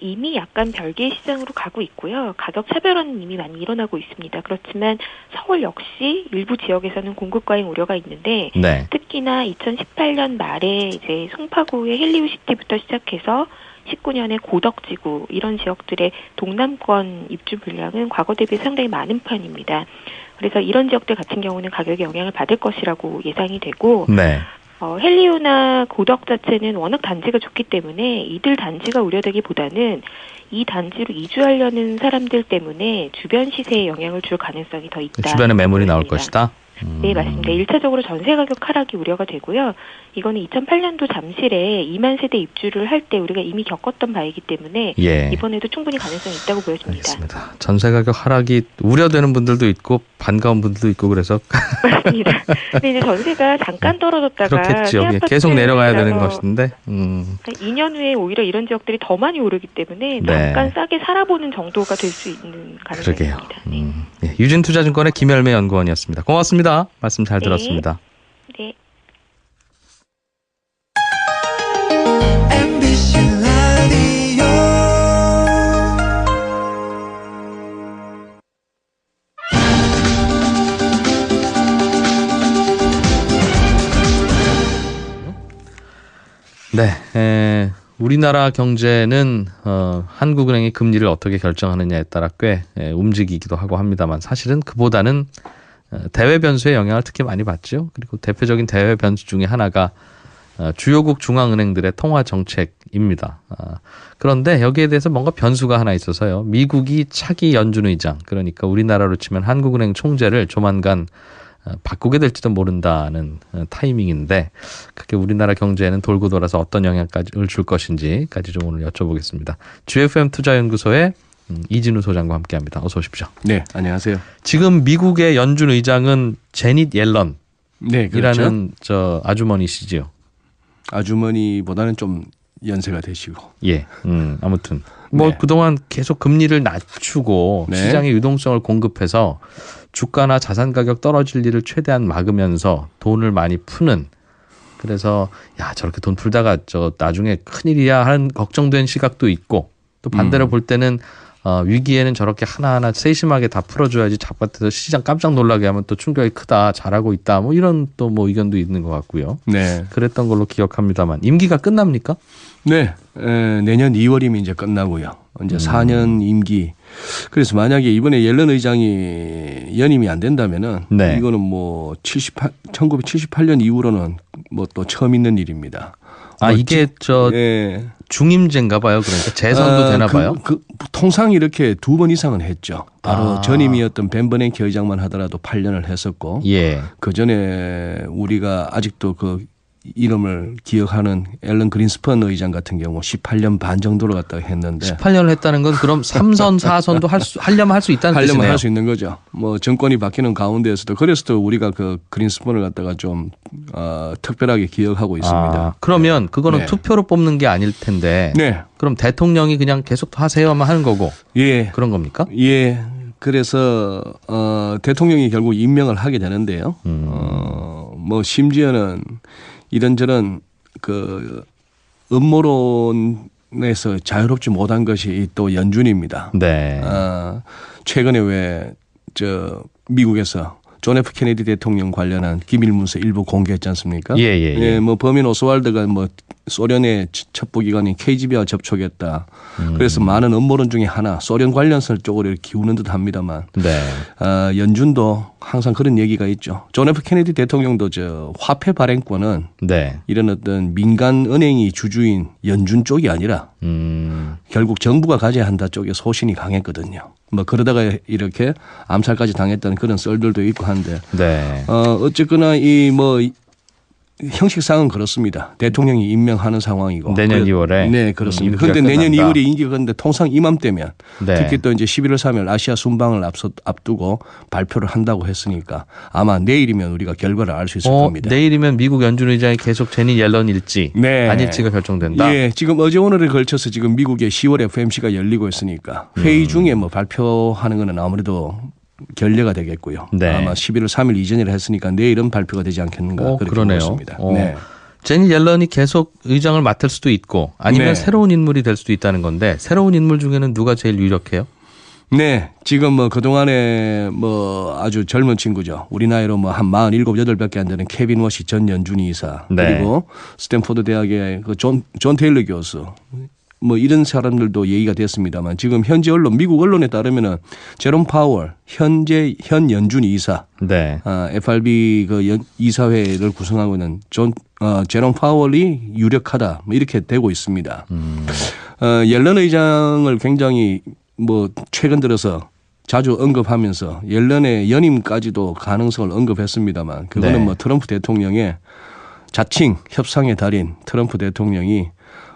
이미 약간 별개의 시장으로 가고 있고요. 가격 차별화는 이미 많이 일어나고 있습니다. 그렇지만 서울 역시 일부 지역에서는 공급 과잉 우려가 있는데 네. 특히나 2018년 말에 이제 송파구의 헬리우시티부터 시작해서 19년에 고덕지구 이런 지역들의 동남권 입주 물량은 과거 대비 상당히 많은 편입니다. 그래서 이런 지역들 같은 경우는 가격에 영향을 받을 것이라고 예상이 되고 네. 헬리우나 고덕 자체는 워낙 단지가 좋기 때문에 이들 단지가 우려되기보다는 이 단지로 이주하려는 사람들 때문에 주변 시세에 영향을 줄 가능성이 더 있다. 주변에 매물이 나올 것이다. 네, 맞습니다. 1차적으로 전세 가격 하락이 우려가 되고요. 이거는 2008년도 잠실에 2만 세대 입주를 할 때 우리가 이미 겪었던 바이기 때문에 예. 이번에도 충분히 가능성이 있다고 보여집니다. 알겠습니다. 전세 가격 하락이 우려되는 분들도 있고 반가운 분들도 있고 그래서 맞습니다. 근데 이제 전세가 잠깐 떨어졌다가 그렇겠죠. 계속 내려가야 되는 것인데 2년 후에 오히려 이런 지역들이 더 많이 오르기 때문에 잠깐 싸게 살아보는 정도가 될 수 있는 가능성입니다. 네. 네. 유진투자증권의 김열매 연구원이었습니다. 고맙습니다. 말씀 잘 들었습니다. 네. 네, 우리나라 경제는 한국은행이 금리를 어떻게 결정하느냐에 따라 꽤 움직이기도 하고 합니다만 사실은 그보다는 대외 변수의 영향을 특히 많이 받죠. 그리고 대표적인 대외 변수 중에 하나가 주요국 중앙은행들의 통화 정책입니다. 그런데 여기에 대해서 뭔가 변수가 하나 있어서요. 미국이 차기 연준 의장, 그러니까 우리나라로 치면 한국은행 총재를 조만간 바꾸게 될지도 모른다는 타이밍인데 그게 우리나라 경제에는 돌고 돌아서 어떤 영향을 줄 것인지까지 좀 오늘 여쭤보겠습니다. GFM 투자연구소의 이진우 소장과 함께합니다. 어서 오십시오. 네, 안녕하세요. 지금 미국의 연준 의장은 제닛 옐런이라는 네, 그렇죠. 저 아주머니시지요. 아주머니보다는 좀 연세가 되시고. 예, 아무튼 뭐 그동안 계속 금리를 낮추고 시장의 유동성을 공급해서 주가나 자산 가격 떨어질 일을 최대한 막으면서 돈을 많이 푸는, 그래서 야 저렇게 돈 풀다가 저 나중에 큰일이야 하는 걱정된 시각도 있고, 또 반대로 볼 때는 위기에는 저렇게 하나하나 세심하게 다 풀어줘야지 바깥에서 시장 깜짝 놀라게 하면 또 충격이 크다, 잘하고 있다, 뭐 이런 또 뭐 의견도 있는 것 같고요. 네. 그랬던 걸로 기억합니다만 임기가 끝납니까? 네, 내년 2월이면 이제 끝나고요. 이제 4년 임기. 그래서 만약에 이번에 옐런 의장이 연임이 안 된다면은 이거는 뭐 1978년 이후로는 뭐 또 처음 있는 일입니다. 이게 중임제인가 봐요. 그러니까 재선도 되나 봐요. 통상 이렇게 2번 이상은 했죠. 바로 전임이었던 벤 버냉키 의장만 하더라도 8년을 했었고, 그 전에 우리가 아직도 그 이름을 기억하는 앨런 그린스펀 의장 같은 경우 18년 반 정도를 갖다가 했는데 18년을 했다는 건 그럼 3선 4선도 하려면 할 수 있다는 뜻이네요. 하려면 할 수 있는 거죠. 뭐 정권이 바뀌는 가운데에서도 그래서도 우리가 그 그린스펀을 갖다가 좀 특별하게 기억하고 있습니다. 그러면 그거는 네. 투표로 뽑는 게 아닐 텐데 네. 그럼 대통령이 그냥 계속 하세요만 하는 거고 예. 그런 겁니까? 예. 그래서 대통령이 결국 임명을 하게 되는데요. 뭐 심지어는 이런저런 그 음모론에서 자유롭지 못한 것이 또 연준입니다. 네. 최근에 왜 미국에서 존 F 케네디 대통령 관련한 기밀 문서 일부 공개했지 않습니까? 예, 뭐 범인 오스왈드가 뭐 소련의 첩보기관인 KGB와 접촉했다. 그래서 많은 음모론 중에 하나 소련 관련설 쪽으로 기우는 듯합니다만, 네. 연준도 항상 그런 얘기가 있죠. 존 F 케네디 대통령도 화폐 발행권은 네. 이런 어떤 민간 은행이 주주인 연준 쪽이 아니라 결국 정부가 가져야 한다 쪽에 소신이 강했거든요. 뭐 그러다가 이렇게 암살까지 당했다는 그런 썰들도 있고 한데, 네. 어쨌거나 이 뭐 형식상은 그렇습니다. 대통령이 임명하는 상황이고 내년 2월에 네 그렇습니다. 그런데 내년 2월에 임기가 그런데 통상 이맘때면 네. 특히 또 이제 11월 3일 아시아 순방을 앞두고 발표를 한다고 했으니까 아마 내일이면 우리가 결과를 알 수 있을 겁니다. 내일이면 미국 연준 의장이 계속 제니 옐런일지 네. 아닐지가 결정된다. 예, 지금 어제 오늘에 걸쳐서 지금 미국의 10월 FOMC가 열리고 있으니까 회의 중에 뭐 발표하는 거는 아무래도 결례가 되겠고요. 네. 아마 11월 3일 이전이라 했으니까 내일은 발표가 되지 않겠는가 그렇게 보고 있습니다. 네. 제니 옐런이 계속 의장을 맡을 수도 있고 아니면 네. 새로운 인물이 될 수도 있다는 건데 새로운 인물 중에는 누가 제일 유력해요? 네, 지금 뭐 그동안에 뭐 아주 젊은 친구죠. 우리 나이로 뭐 한 47, 8밖에 안 되는 케빈 워시 전 연준이 이사 네. 그리고 스탠포드 대학의 그 존 테일러 교수 뭐 이런 사람들도 얘기가 됐습니다만 지금 현지 언론 미국 언론에 따르면은 제롬 파월 현 연준 이사 네. FRB 그 이사회를 구성하고 있는 제롬 파월이 유력하다 뭐 이렇게 되고 있습니다. 옐런 의장을 굉장히 뭐 최근 들어서 자주 언급하면서 옐런의 연임까지도 가능성을 언급했습니다만 그거는 네. 뭐 트럼프 대통령의 자칭 협상의 달인 트럼프 대통령이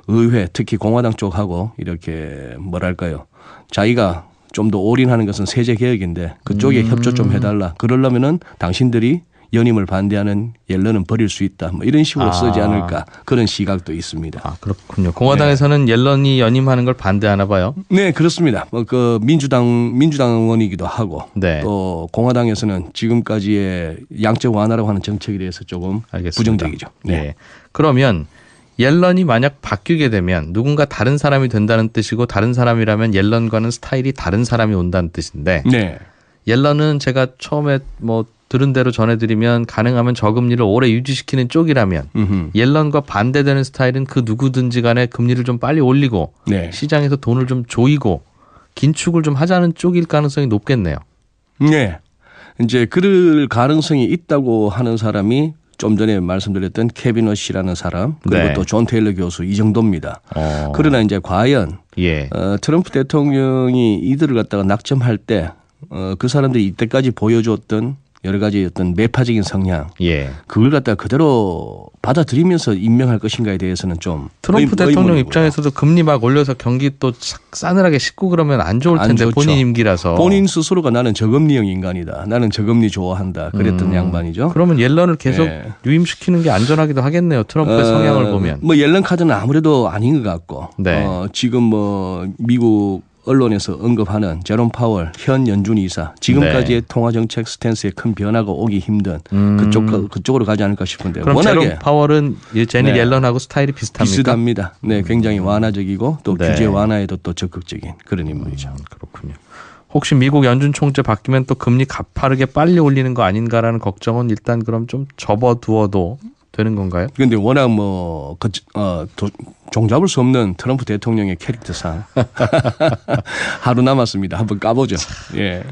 의회 특히 공화당 쪽하고 이렇게 뭐랄까요 자기가 좀 더 올인하는 것은 세제 개혁인데 그쪽에 협조 좀 해달라 그러려면은 당신들이 연임을 반대하는 옐런은 버릴 수 있다 뭐 이런 식으로 쓰지 않을까 그런 시각도 있습니다. 그렇군요. 공화당에서는 네. 옐런이 연임하는 걸 반대하나 봐요. 네 그렇습니다. 뭐 그 민주당원이기도 하고 네. 또 공화당에서는 지금까지의 양적 완화라고 하는 정책에 대해서 조금 알겠습니다. 부정적이죠. 네. 네. 그러면 옐런이 만약 바뀌게 되면 누군가 다른 사람이 된다는 뜻이고 다른 사람이라면 옐런과는 스타일이 다른 사람이 온다는 뜻인데 네. 옐런은 제가 처음에 뭐 들은 대로 전해드리면 가능하면 저금리를 오래 유지시키는 쪽이라면 옐런과 반대되는 스타일은 그 누구든지 간에 금리를 좀 빨리 올리고 네. 시장에서 돈을 좀 조이고 긴축을 좀 하자는 쪽일 가능성이 높겠네요. 네. 이제 그럴 가능성이 있다고 하는 사람이 좀 전에 말씀드렸던 케빈 워시라는 사람 그리고 네. 또 존 테일러 교수 이 정도입니다. 그러나 이제 과연 트럼프 대통령이 이들을 갖다가 낙점할 때 그 사람들이 이때까지 보여줬던 여러 가지 어떤 매파적인 성향 그걸 갖다가 그대로 받아들이면서 임명할 것인가에 대해서는 좀 트럼프 대통령 입장에서도 금리 막 올려서 경기 또 싸늘하게 싣고 그러면 안 좋을 텐데 안 본인 임기라서 본인 스스로가 나는 저금리형 인간이다. 나는 저금리 좋아한다. 그랬던 양반이죠. 그러면 옐런을 계속 유임시키는 게 안전하기도 하겠네요. 트럼프의 성향을 보면. 뭐 옐런 카드는 아무래도 아닌 것 같고 지금 뭐 미국 언론에서 언급하는 제롬 파월 현 연준 이사 지금까지의 통화 정책 스탠스에 큰 변화가 오기 힘든 그쪽으로 가지 않을까 싶은데 그럼 제롬 파월은 제니 옐런하고 스타일이 비슷합니까? 비슷합니다. 네, 굉장히 완화적이고 또 규제 완화에도 또 적극적인 그런 인물이죠. 그렇군요. 혹시 미국 연준 총재 바뀌면 또 금리 가파르게 빨리 올리는 거 아닌가라는 걱정은 일단 그럼 좀 접어두어도 되는 건가요? 그런데 워낙 뭐 종잡을 수 없는 트럼프 대통령의 캐릭터상 하루 남았습니다. 한번 까보죠. 예.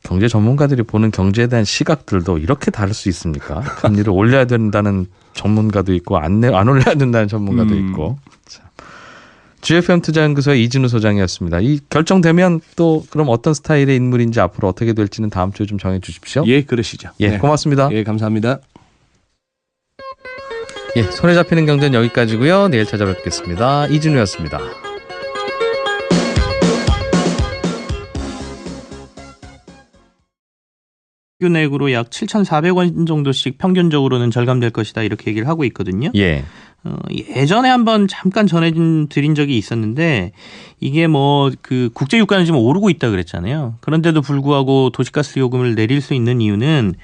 경제 전문가들이 보는 경제에 대한 시각들도 이렇게 다를 수 있습니까? 금리를 올려야 된다는 전문가도 있고 안 올려야 된다는 전문가도 있고. 자. GFM 투자연구소의 이진우 소장이었습니다. 이 결정되면 또 그럼 어떤 스타일의 인물인지 앞으로 어떻게 될지는 다음 주에 좀 정해 주십시오. 예, 그러시죠. 예, 고맙습니다. 예, 감사합니다. 예, 손에 잡히는 경제는 여기까지고요. 내일 찾아뵙겠습니다. 이진우였습니다. 평균액으로 약 7,400원 정도씩 평균적으로는 절감될 것이다 이렇게 얘기를 하고 있거든요. 예. 예전에 한번 잠깐 전해드린 적이 있었는데 이게 뭐 그 국제 유가는 지금 오르고 있다 그랬잖아요. 그런데도 불구하고 도시가스 요금을 내릴 수 있는 이유는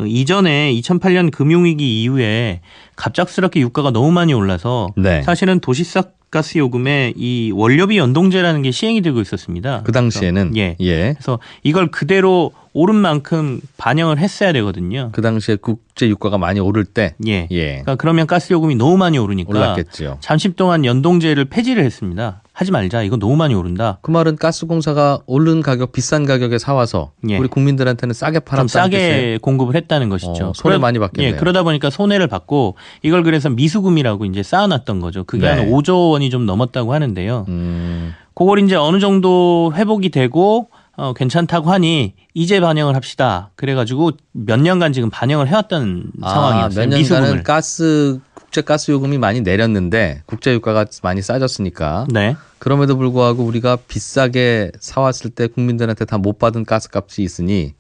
이전에 2008년 금융위기 이후에 갑작스럽게 유가가 너무 많이 올라서 네. 사실은 도시가스 요금에 이 원료비 연동제라는 게 시행이 되고 있었습니다. 그 당시에는 예. 그래서 이걸 그대로 오른 만큼 반영을 했어야 되거든요. 그 당시에 국제 유가가 많이 오를 때. 예. 그러니까 그러면 가스 요금이 너무 많이 오르니까 올랐겠죠. 잠시 동안 연동제를 폐지를 했습니다. 하지 말자. 이거 너무 많이 오른다. 그 말은 가스공사가 오른 가격, 비싼 가격에 사와서 우리 국민들한테는 싸게 팔았다는 싸게 뜻이에요? 공급을 했다는 것이죠. 손해 많이 받겠네요. 그러다 보니까 손해를 받고 이걸 그래서 미수금이라고 이제 쌓아놨던 거죠. 그게 한 5조 원이 좀 넘었다고 하는데요. 그걸 이제 어느 정도 회복이 되고 괜찮다고 하니 이제 반영을 합시다. 그래가지고 몇 년간 지금 반영을 해왔던 상황이었어요. 몇 년간은 국제 가스 요금이 많이 내렸는데 국제 유가가 많이 싸졌으니까. 네. 그럼에도 불구하고 우리가 비싸게 사왔을 때 국민들한테 다 못 받은 가스값이 있으니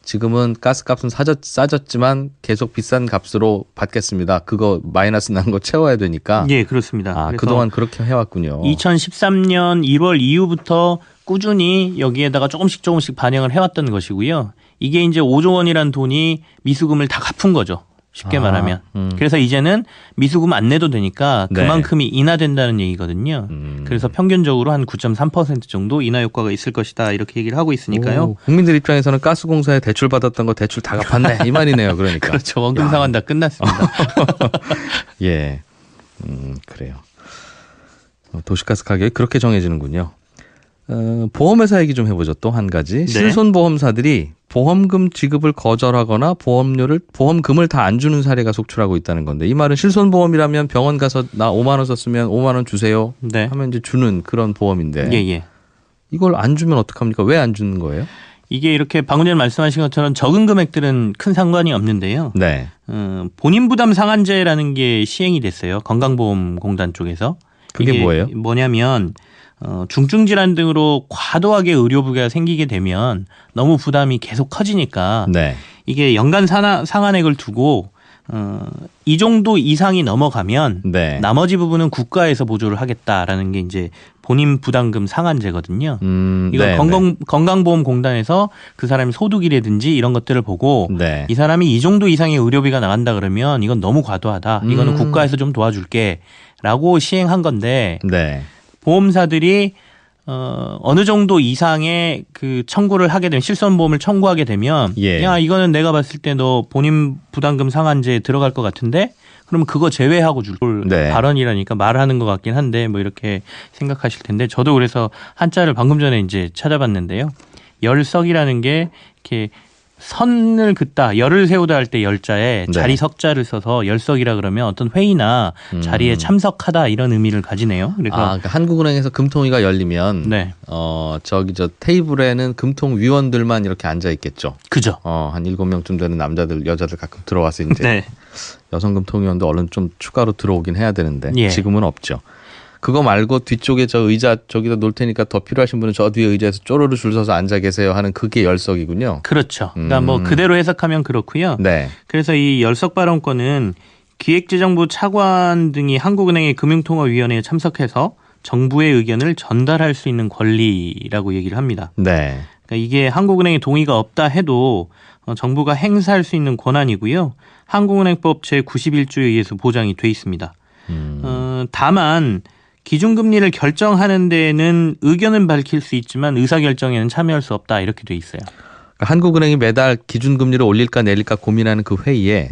지금은 가스값은 싸졌지만 계속 비싼 값으로 받겠습니다. 그거 마이너스 난 거 채워야 되니까. 예, 그렇습니다. 그동안 그렇게 해왔군요. 2013년 1월 이후부터 꾸준히 여기에다가 조금씩 반영을 해왔던 것이고요. 이게 이제 5조 원이라는 돈이 미수금을 다 갚은 거죠. 쉽게 말하면. 그래서 이제는 미수금 안 내도 되니까 그만큼이 인하된다는 얘기거든요. 그래서 평균적으로 한 9.3% 정도 인하 효과가 있을 것이다 이렇게 얘기를 하고 있으니까요. 국민들 입장에서는 가스공사에 대출 받았던 거 대출 다 갚았네 이 말이네요. 그러니까. 그렇죠. 원금 상환 다 끝났습니다. 예, 그래요. 도시가스 가격이 그렇게 정해지는군요. 보험회사 얘기 좀 해보죠. 또 한 가지. 실손보험사들이 보험금 지급을 거절하거나 보험금을 다 안 주는 사례가 속출하고 있다는 건데 이 말은 실손보험이라면 병원 가서 나 5만 원 썼으면 5만 원 주세요 하면 이제 주는 그런 보험인데 이걸 안 주면 어떡합니까? 왜 안 주는 거예요? 이게 이렇게 방금 전에 말씀하신 것처럼 적은 금액들은 큰 상관이 없는데요. 본인 부담 상한제라는 게 시행이 됐어요. 건강보험공단 쪽에서. 그게 뭐예요? 뭐냐면 중증 질환 등으로 과도하게 의료 부계가 생기게 되면 너무 부담이 계속 커지니까 이게 연간 상한액을 두고 이 정도 이상이 넘어가면 나머지 부분은 국가에서 보조를 하겠다라는 게 이제 본인 부담금 상한제거든요. 이거 건강보험공단에서 그 사람의 소득이라든지 이런 것들을 보고 이 사람이 이 정도 이상의 의료비가 나간다 그러면 이건 너무 과도하다. 이거는 국가에서 좀 도와줄게라고 시행한 건데 보험사들이 어느 정도 이상의 그 청구를 하게 되면 실손보험을 청구하게 되면 야 이거는 내가 봤을 때 너 본인 부담금 상한제에 들어갈 것 같은데 그러면 그거 제외하고 줄 발언이라니까 말하는 것 같긴 한데 뭐 이렇게 생각하실 텐데 저도 그래서 한자를 방금 전에 이제 찾아봤는데요. 열석이라는 게 이렇게 선을 긋다, 열을 세우다 할 때 열자에 자리 석자를 써서 열석이라 그러면 어떤 회의나 자리에 참석하다 이런 의미를 가지네요. 그래서 그러니까 한국은행에서 금통위가 열리면 저 테이블에는 금통 위원들만 이렇게 앉아 있겠죠. 그죠. 한 7명쯤 되는 남자들, 여자들 가끔 들어와서 이제 여성 금통위원도 얼른 좀 추가로 들어오긴 해야 되는데 지금은 없죠. 그거 말고 뒤쪽에 저 의자 저기다 놓을 테니까 더 필요하신 분은 저 뒤에 의자에서 쪼르르 줄 서서 앉아 계세요 하는 그게 열석이군요. 그렇죠. 그러니까 뭐 그대로 해석하면 그렇고요. 그래서 이 열석 발언권은 기획재정부 차관 등이 한국은행의 금융통화위원회에 참석해서 정부의 의견을 전달할 수 있는 권리라고 얘기를 합니다. 그러니까 이게 한국은행의 동의가 없다 해도 정부가 행사할 수 있는 권한이고요. 한국은행법 제91조에 의해서 보장이 돼 있습니다. 다만 기준금리를 결정하는 데에는 의견은 밝힐 수 있지만 의사결정에는 참여할 수 없다 이렇게 돼 있어요. 그러니까 한국은행이 매달 기준금리를 올릴까 내릴까 고민하는 그 회의에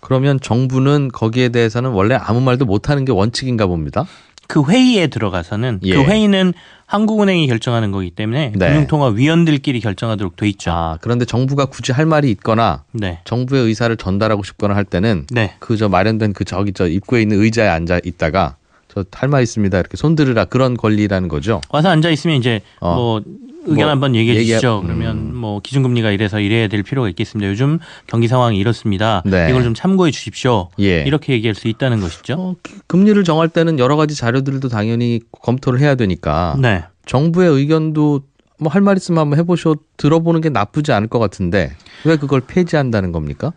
그러면 정부는 거기에 대해서는 원래 아무 말도 못하는 게 원칙인가 봅니다. 그 회의에 들어가서는 그 회의는 한국은행이 결정하는 거기 때문에 금융통화위원들끼리 결정하도록 돼 있죠. 그런데 정부가 굳이 할 말이 있거나 정부의 의사를 전달하고 싶거나 할 때는 그 저 마련된 그 저기 저 입구에 있는 의자에 앉아 있다가 저 할 말 있습니다. 이렇게 손들으라 그런 권리라는 거죠. 와서 앉아 있으면 이제 뭐 의견 한번 얘기해 주시죠. 그러면 뭐 기준금리가 이래서 이래야 될 필요가 있겠습니다. 요즘 경기 상황이 이렇습니다. 네. 이걸 좀 참고해 주십시오. 예. 이렇게 얘기할 수 있다는 것이죠. 금리를 정할 때는 여러 가지 자료들도 당연히 검토를 해야 되니까 네. 정부의 의견도 뭐 할 말 있으면 한번 해보셔 들어보는 게 나쁘지 않을 것 같은데 왜 그걸 폐지한다는 겁니까?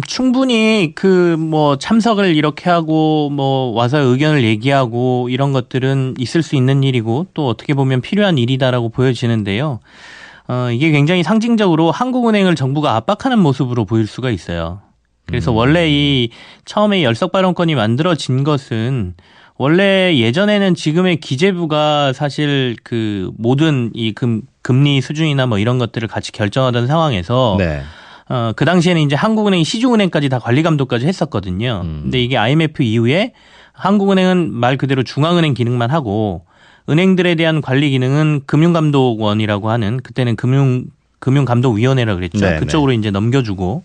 충분히 그 뭐 참석을 이렇게 하고 뭐 와서 의견을 얘기하고 이런 것들은 있을 수 있는 일이고 또 어떻게 보면 필요한 일이다라고 보여지는데요. 이게 굉장히 상징적으로 한국은행을 정부가 압박하는 모습으로 보일 수가 있어요. 그래서 원래 이 처음에 열석 발언권이 만들어진 것은 원래 예전에는 지금의 기재부가 사실 그 모든 이 금리 수준이나 뭐 이런 것들을 같이 결정하던 상황에서 네. 그 당시에는 이제 한국은행이 시중은행까지 다 관리 감독까지 했었거든요. 근데 이게 IMF 이후에 한국은행은 말 그대로 중앙은행 기능만 하고 은행들에 대한 관리 기능은 금융감독원이라고 하는 그때는 금융감독위원회라 그랬죠. 네네. 그쪽으로 이제 넘겨주고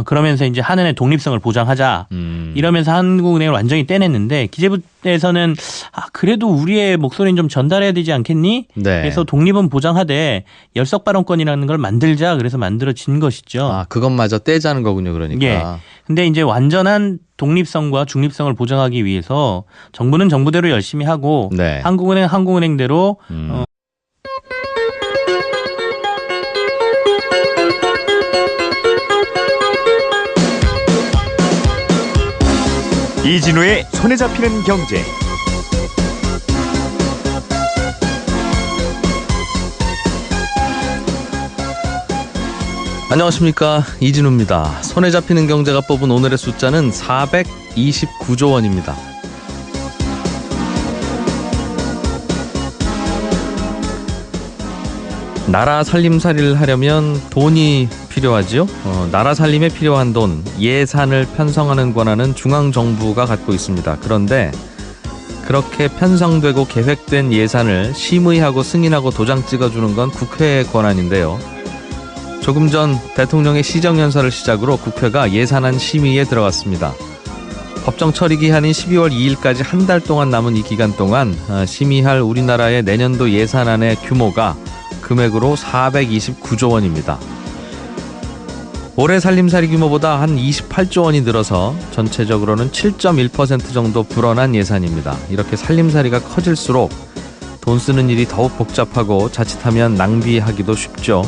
그러면서 이제 한은의 독립성을 보장하자 이러면서 한국은행을 완전히 떼냈는데 기재부에서는 그래도 우리의 목소리는 좀 전달해야 되지 않겠니? 네. 그래서 독립은 보장하되 열석 발언권이라는 걸 만들자 그래서 만들어진 것이죠. 그것마저 떼자는 거군요. 그러니까. 예. 근데 이제 완전한 독립성과 중립성을 보장하기 위해서 정부는 정부대로 열심히 하고 네. 한국은행 한국은행대로 이진우의 손에 잡히는 경제. 안녕하십니까, 이진우입니다. 손에 잡히는 경제가 뽑은 오늘의 숫자는 429조 원입니다. 나라 살림살이를 하려면 돈이 필요하지요. 나라 살림에 필요한 돈, 예산을 편성하는 권한은 중앙정부가 갖고 있습니다. 그런데 그렇게 편성되고 계획된 예산을 심의하고 승인하고 도장 찍어주는 건 국회의 권한인데요. 조금 전 대통령의 시정연설을 시작으로 국회가 예산안 심의에 들어갔습니다. 법정 처리 기한인 12월 2일까지 한 달 동안 남은 이 기간 동안 심의할 우리나라의 내년도 예산안의 규모가 금액으로 429조 원입니다. 올해 살림살이 규모보다 한 28조 원이 늘어서 전체적으로는 7.1% 정도 불어난 예산입니다. 이렇게 살림살이가 커질수록 돈 쓰는 일이 더욱 복잡하고 자칫하면 낭비하기도 쉽죠.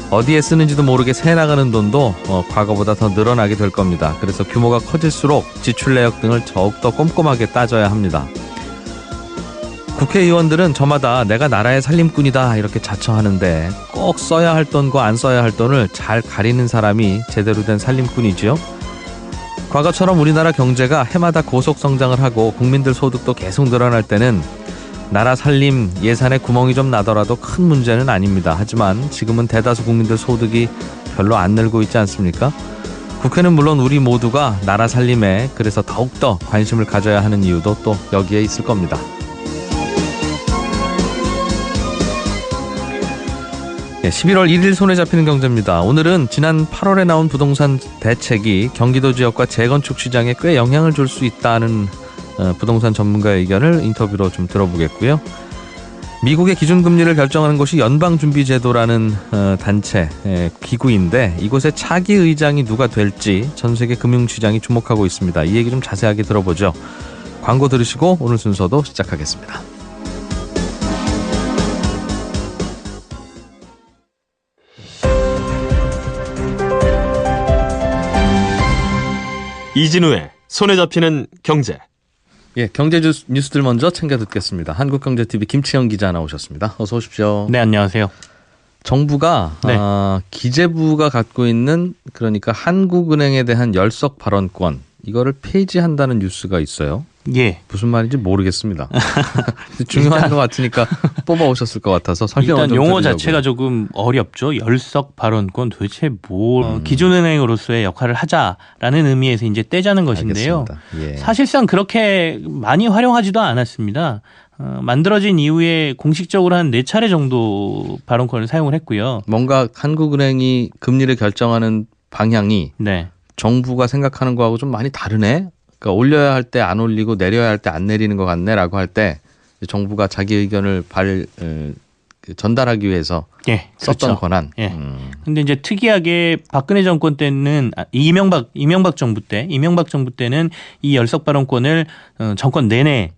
어디에 쓰는지도 모르게 새나가는 돈도 과거보다 더 늘어나게 될 겁니다. 그래서 규모가 커질수록 지출 내역 등을 더욱더 꼼꼼하게 따져야 합니다. 국회의원들은 저마다 내가 나라의 살림꾼이다 이렇게 자처하는데 꼭 써야 할 돈과 안 써야 할 돈을 잘 가리는 사람이 제대로 된 살림꾼이지요. 과거처럼 우리나라 경제가 해마다 고속 성장을 하고 국민들 소득도 계속 늘어날 때는 나라 살림 예산에 구멍이 좀 나더라도 큰 문제는 아닙니다. 하지만 지금은 대다수 국민들 소득이 별로 안 늘고 있지 않습니까? 국회는 물론 우리 모두가 나라 살림에 그래서 더욱더 관심을 가져야 하는 이유도 또 여기에 있을 겁니다. 11월 1일 손에 잡히는 경제입니다. 오늘은 지난 8월에 나온 부동산 대책이 경기도 지역과 재건축 시장에 꽤 영향을 줄 수 있다는 부동산 전문가의 의견을 인터뷰로 좀 들어보겠고요. 미국의 기준금리를 결정하는 곳이 연방준비제도라는 단체 기구인데 이곳의 차기 의장이 누가 될지 전 세계 금융시장이 주목하고 있습니다. 이 얘기 좀 자세하게 들어보죠. 광고 들으시고 오늘 순서도 시작하겠습니다. 이진우의 손에 잡히는 경제. 예, 경제 뉴스들 먼저 챙겨 듣겠습니다. 한국경제TV 김치영 기자 나오셨습니다. 어서 오십시오. 네, 안녕하세요. 정부가 기재부가 갖고 있는 그러니까 한국은행에 대한 열석 발언권 이거를 폐지한다는 뉴스가 있어요. 예. 무슨 말인지 모르겠습니다. 중요한 것 같으니까 뽑아오셨을 것 같아서 설명을 일단 좀 용어 드리려고. 자체가 조금 어렵죠. 열석 발언권 도대체 기준은행으로서의 역할을 하자라는 의미에서 이제 떼자는 것인데요. 예. 사실상 그렇게 많이 활용하지도 않았습니다. 만들어진 이후에 공식적으로 한 4차례 정도 발언권을 사용을 했고요. 뭔가 한국은행이 금리를 결정하는 방향이 네. 정부가 생각하는 거하고 좀 많이 다르네? 그러니까 올려야 할 때 안 올리고 내려야 할 때 안 내리는 것 같네라고 할 때 정부가 자기 의견을 전달하기 위해서 썼던 그렇죠. 권한. 근데 이제 특이하게 박근혜 정권 때는 이명박 정부 때는 이 열석 발언권을 정권 내내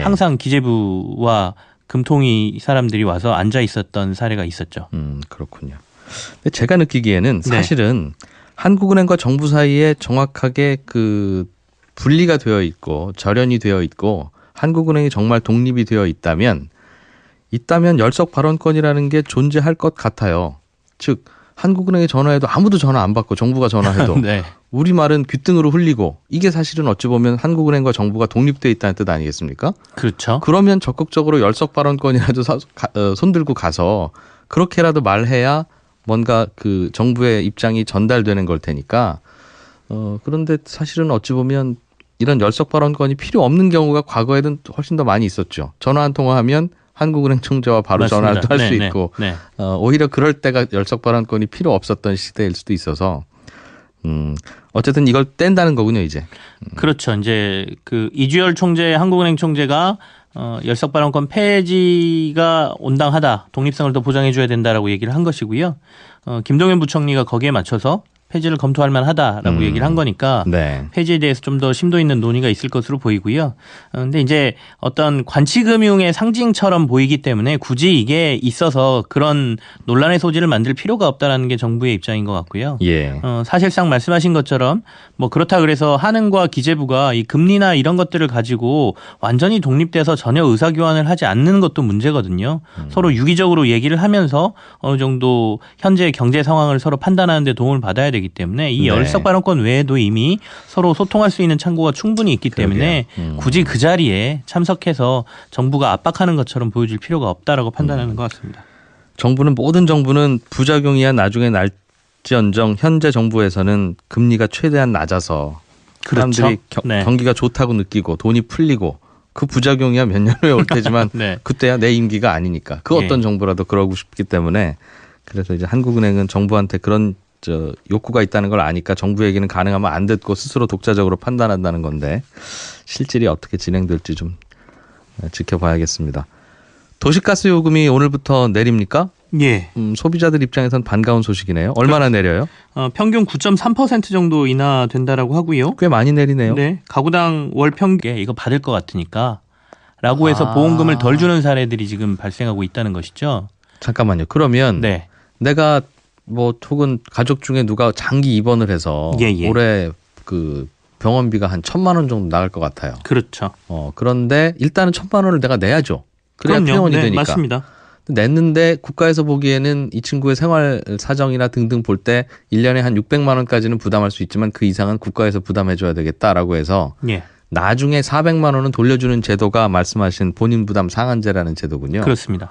항상 기재부와 금통위 사람들이 와서 앉아 있었던 사례가 있었죠. 그렇군요. 근데 제가 느끼기에는 사실은 한국은행과 정부 사이에 정확하게 그 분리가 되어 있고 절연이 되어 있고 한국은행이 정말 독립이 되어 있다면 열석 발언권이라는 게 존재할 것 같아요. 즉 한국은행에 전화해도 아무도 전화 안 받고 정부가 전화해도 우리 말은 귓등으로 흘리고 이게 사실은 어찌 보면 한국은행과 정부가 독립되어 있다는 뜻 아니겠습니까? 그렇죠. 그러면 적극적으로 열석 발언권이라도 손들고 가서 그렇게라도 말해야 뭔가 그 정부의 입장이 전달되는 걸 테니까 그런데 사실은 어찌 보면 이런 열석 발언권이 필요 없는 경우가 과거에는 훨씬 더 많이 있었죠. 전화 한 통화하면 한국은행 총재와 바로 전화도 할 수 있고 오히려 그럴 때가 열석 발언권이 필요 없었던 시대일 수도 있어서 어쨌든 이걸 뗀다는 거군요 이제. 그렇죠. 이제 그 이주열 총재 한국은행 총재가 열석 발언권 폐지가 온당하다. 독립성을 더 보장해 줘야 된다라고 얘기를 한 것이고요. 김동연 부총리가 거기에 맞춰서 폐지를 검토할 만하다라고 얘기를 한 거니까 폐지에 대해서 좀 더 심도 있는 논의가 있을 것으로 보이고요. 그런데 이제 어떤 관치금융의 상징처럼 보이기 때문에 굳이 이게 있어서 그런 논란의 소지를 만들 필요가 없다라는 게 정부의 입장인 것 같고요. 사실상 말씀하신 것처럼 뭐 그렇다 그래서 한은과 기재부가 이 금리나 이런 것들을 가지고 완전히 독립돼서 전혀 의사교환을 하지 않는 것도 문제거든요. 서로 유기적으로 얘기를 하면서 어느 정도 현재 경제 상황을 서로 판단하는 데 도움을 받아야 되기 때문에 이 열석 발언권 외에도 이미 서로 소통할 수 있는 창구가 충분히 있기 때문에 굳이 그 자리에 참석해서 정부가 압박하는 것처럼 보여줄 필요가 없다라고 판단하는 것 같습니다. 모든 정부는 부작용이야 나중에 날지언정 현재 정부에서는 금리가 최대한 낮아서 사람들이 경기가 좋다고 느끼고 돈이 풀리고 그 부작용이야 몇 년 후에 올 테지만 그때야 내 임기가 아니니까 그 어떤 정부라도 그러고 싶기 때문에 그래서 이제 한국은행은 정부한테 그런 욕구가 있다는 걸 아니까 정부 얘기는 가능하면 안 듣고 스스로 독자적으로 판단한다는 건데 실질이 어떻게 진행될지 좀 지켜봐야겠습니다. 도시가스 요금이 오늘부터 내립니까? 소비자들 입장에선 반가운 소식이네요. 얼마나 내려요? 평균 9.3% 정도 인하된다라고 하고요. 꽤 많이 내리네요. 가구당 월 평균 이거 받을 것 같으니까 라고 해서 보험금을 덜 주는 사례들이 지금 발생하고 있다는 것이죠. 잠깐만요. 그러면 내가 혹은 가족 중에 누가 장기 입원을 해서 올해 그 병원비가 한 1,000만 원 정도 나갈 것 같아요. 그렇죠. 그런데 일단은 1,000만 원을 내가 내야죠. 그래야 퇴원이 되니까. 맞습니다. 냈는데 국가에서 보기에는 이 친구의 생활 사정이나 등등 볼 때 1년에 한 600만 원까지는 부담할 수 있지만 그 이상은 국가에서 부담해 줘야 되겠다라고 해서 나중에 400만 원은 돌려주는 제도가 말씀하신 본인 부담 상한제라는 제도군요. 그렇습니다.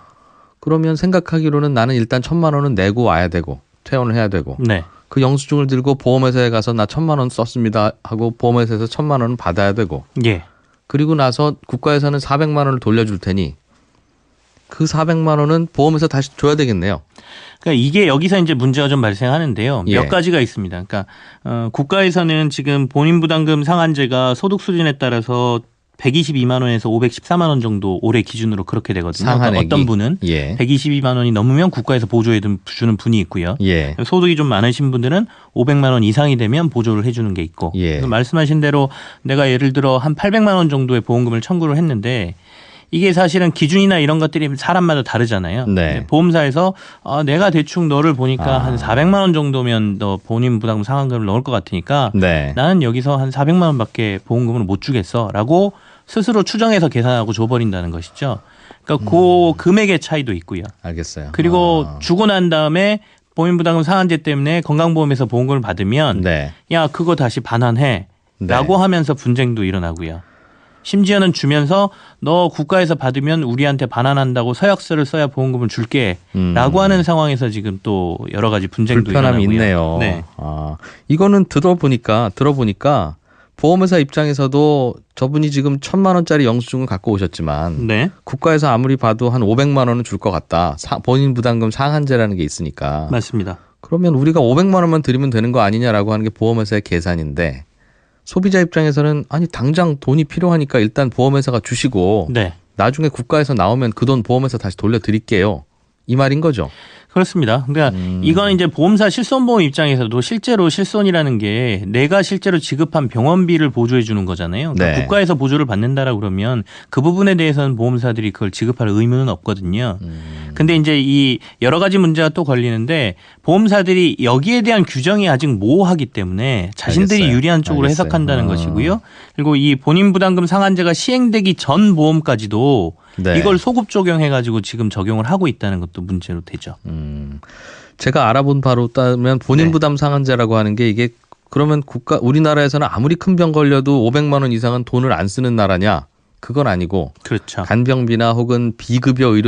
그러면 생각하기로는 나는 일단 1,000만 원은 내고 와야 되고 퇴원을 해야 되고 그 영수증을 들고 보험회사에 가서 나 1,000만 원 썼습니다 하고 보험회사에서 1,000만 원은 받아야 되고 그리고 나서 국가에서는 400만 원을 돌려줄 테니 그 400만 원은 보험회사 다시 줘야 되겠네요. 그러니까 이게 여기서 이제 문제가 좀 발생하는데요. 몇 가지가 있습니다. 그러니까 국가에서는 지금 본인 부담금 상한제가 소득 수준에 따라서 122만 원에서 514만 원 정도 올해 기준으로 그렇게 되거든요. 그러니까 어떤 분은 122만 원이 넘으면 국가에서 보조해 주는 분이 있고요. 소득이 좀 많으신 분들은 500만 원 이상이 되면 보조를 해 주는 게 있고. 말씀하신 대로 내가 예를 들어 한 800만 원 정도의 보험금을 청구를 했는데 이게 사실은 기준이나 이런 것들이 사람마다 다르잖아요. 보험사에서 내가 대충 너를 보니까 한 400만 원 정도면 너 본인 부담금 상한금을 넣을 것 같으니까 나는 여기서 한 400만 원밖에 보험금을 못 주겠어라고 스스로 추정해서 계산하고 줘버린다는 것이죠. 그러니까 그 금액의 차이도 있고요. 알겠어요. 그리고 주고 난 다음에 본인 부담금 상한제 때문에 건강보험에서 보험금을 받으면 야 그거 다시 반환해라고 하면서 분쟁도 일어나고요. 심지어는 주면서 너 국가에서 받으면 우리한테 반환한다고 서약서를 써야 보험금을 줄게 라고 하는 상황에서 지금 또 여러 가지 분쟁도 불편함이 일어나고요. 있네요. 이거는 들어보니까 보험회사 입장에서도 저분이 지금 1,000만 원짜리 영수증을 갖고 오셨지만 국가에서 아무리 봐도 한 500만 원은 줄 것 같다. 본인 부담금 상한제라는 게 있으니까. 맞습니다. 그러면 우리가 500만 원만 드리면 되는 거 아니냐라고 하는 게 보험회사의 계산인데 소비자 입장에서는 아니 당장 돈이 필요하니까 일단 보험회사가 주시고 네. 나중에 국가에서 나오면 그 돈 보험회사 다시 돌려드릴게요. 이 말인 거죠. 그렇습니다. 그러니까 이건 이제 보험사 실손보험 입장에서도 실제로 실손이라는 게 내가 실제로 지급한 병원비를 보조해 주는 거잖아요. 그러니까 네. 국가에서 보조를 받는다라고 그러면 그 부분에 대해서는 보험사들이 그걸 지급할 의무는 없거든요. 근데 이제 이 여러 가지 문제가 또 걸리는데 보험사들이 여기에 대한 규정이 아직 모호하기 때문에 자신들이 알겠어요. 유리한 쪽으로 알겠어요. 해석한다는 것이고요. 그리고 이 본인 부담금 상한제가 시행되기 전 보험까지도 네. 이걸 소급 적용해가지고 지금 적용을 하고 있다는 것도 문제로 되죠. 제가 알아본 바로 따면 본인 부담 상한제라고 하는 게 이게 그러면 우리나라에서는 아무리 큰 병 걸려도 500만 원 이상은 돈을 안 쓰는 나라냐? 그건 아니고 그렇죠. 간병비나 혹은 비급여 의료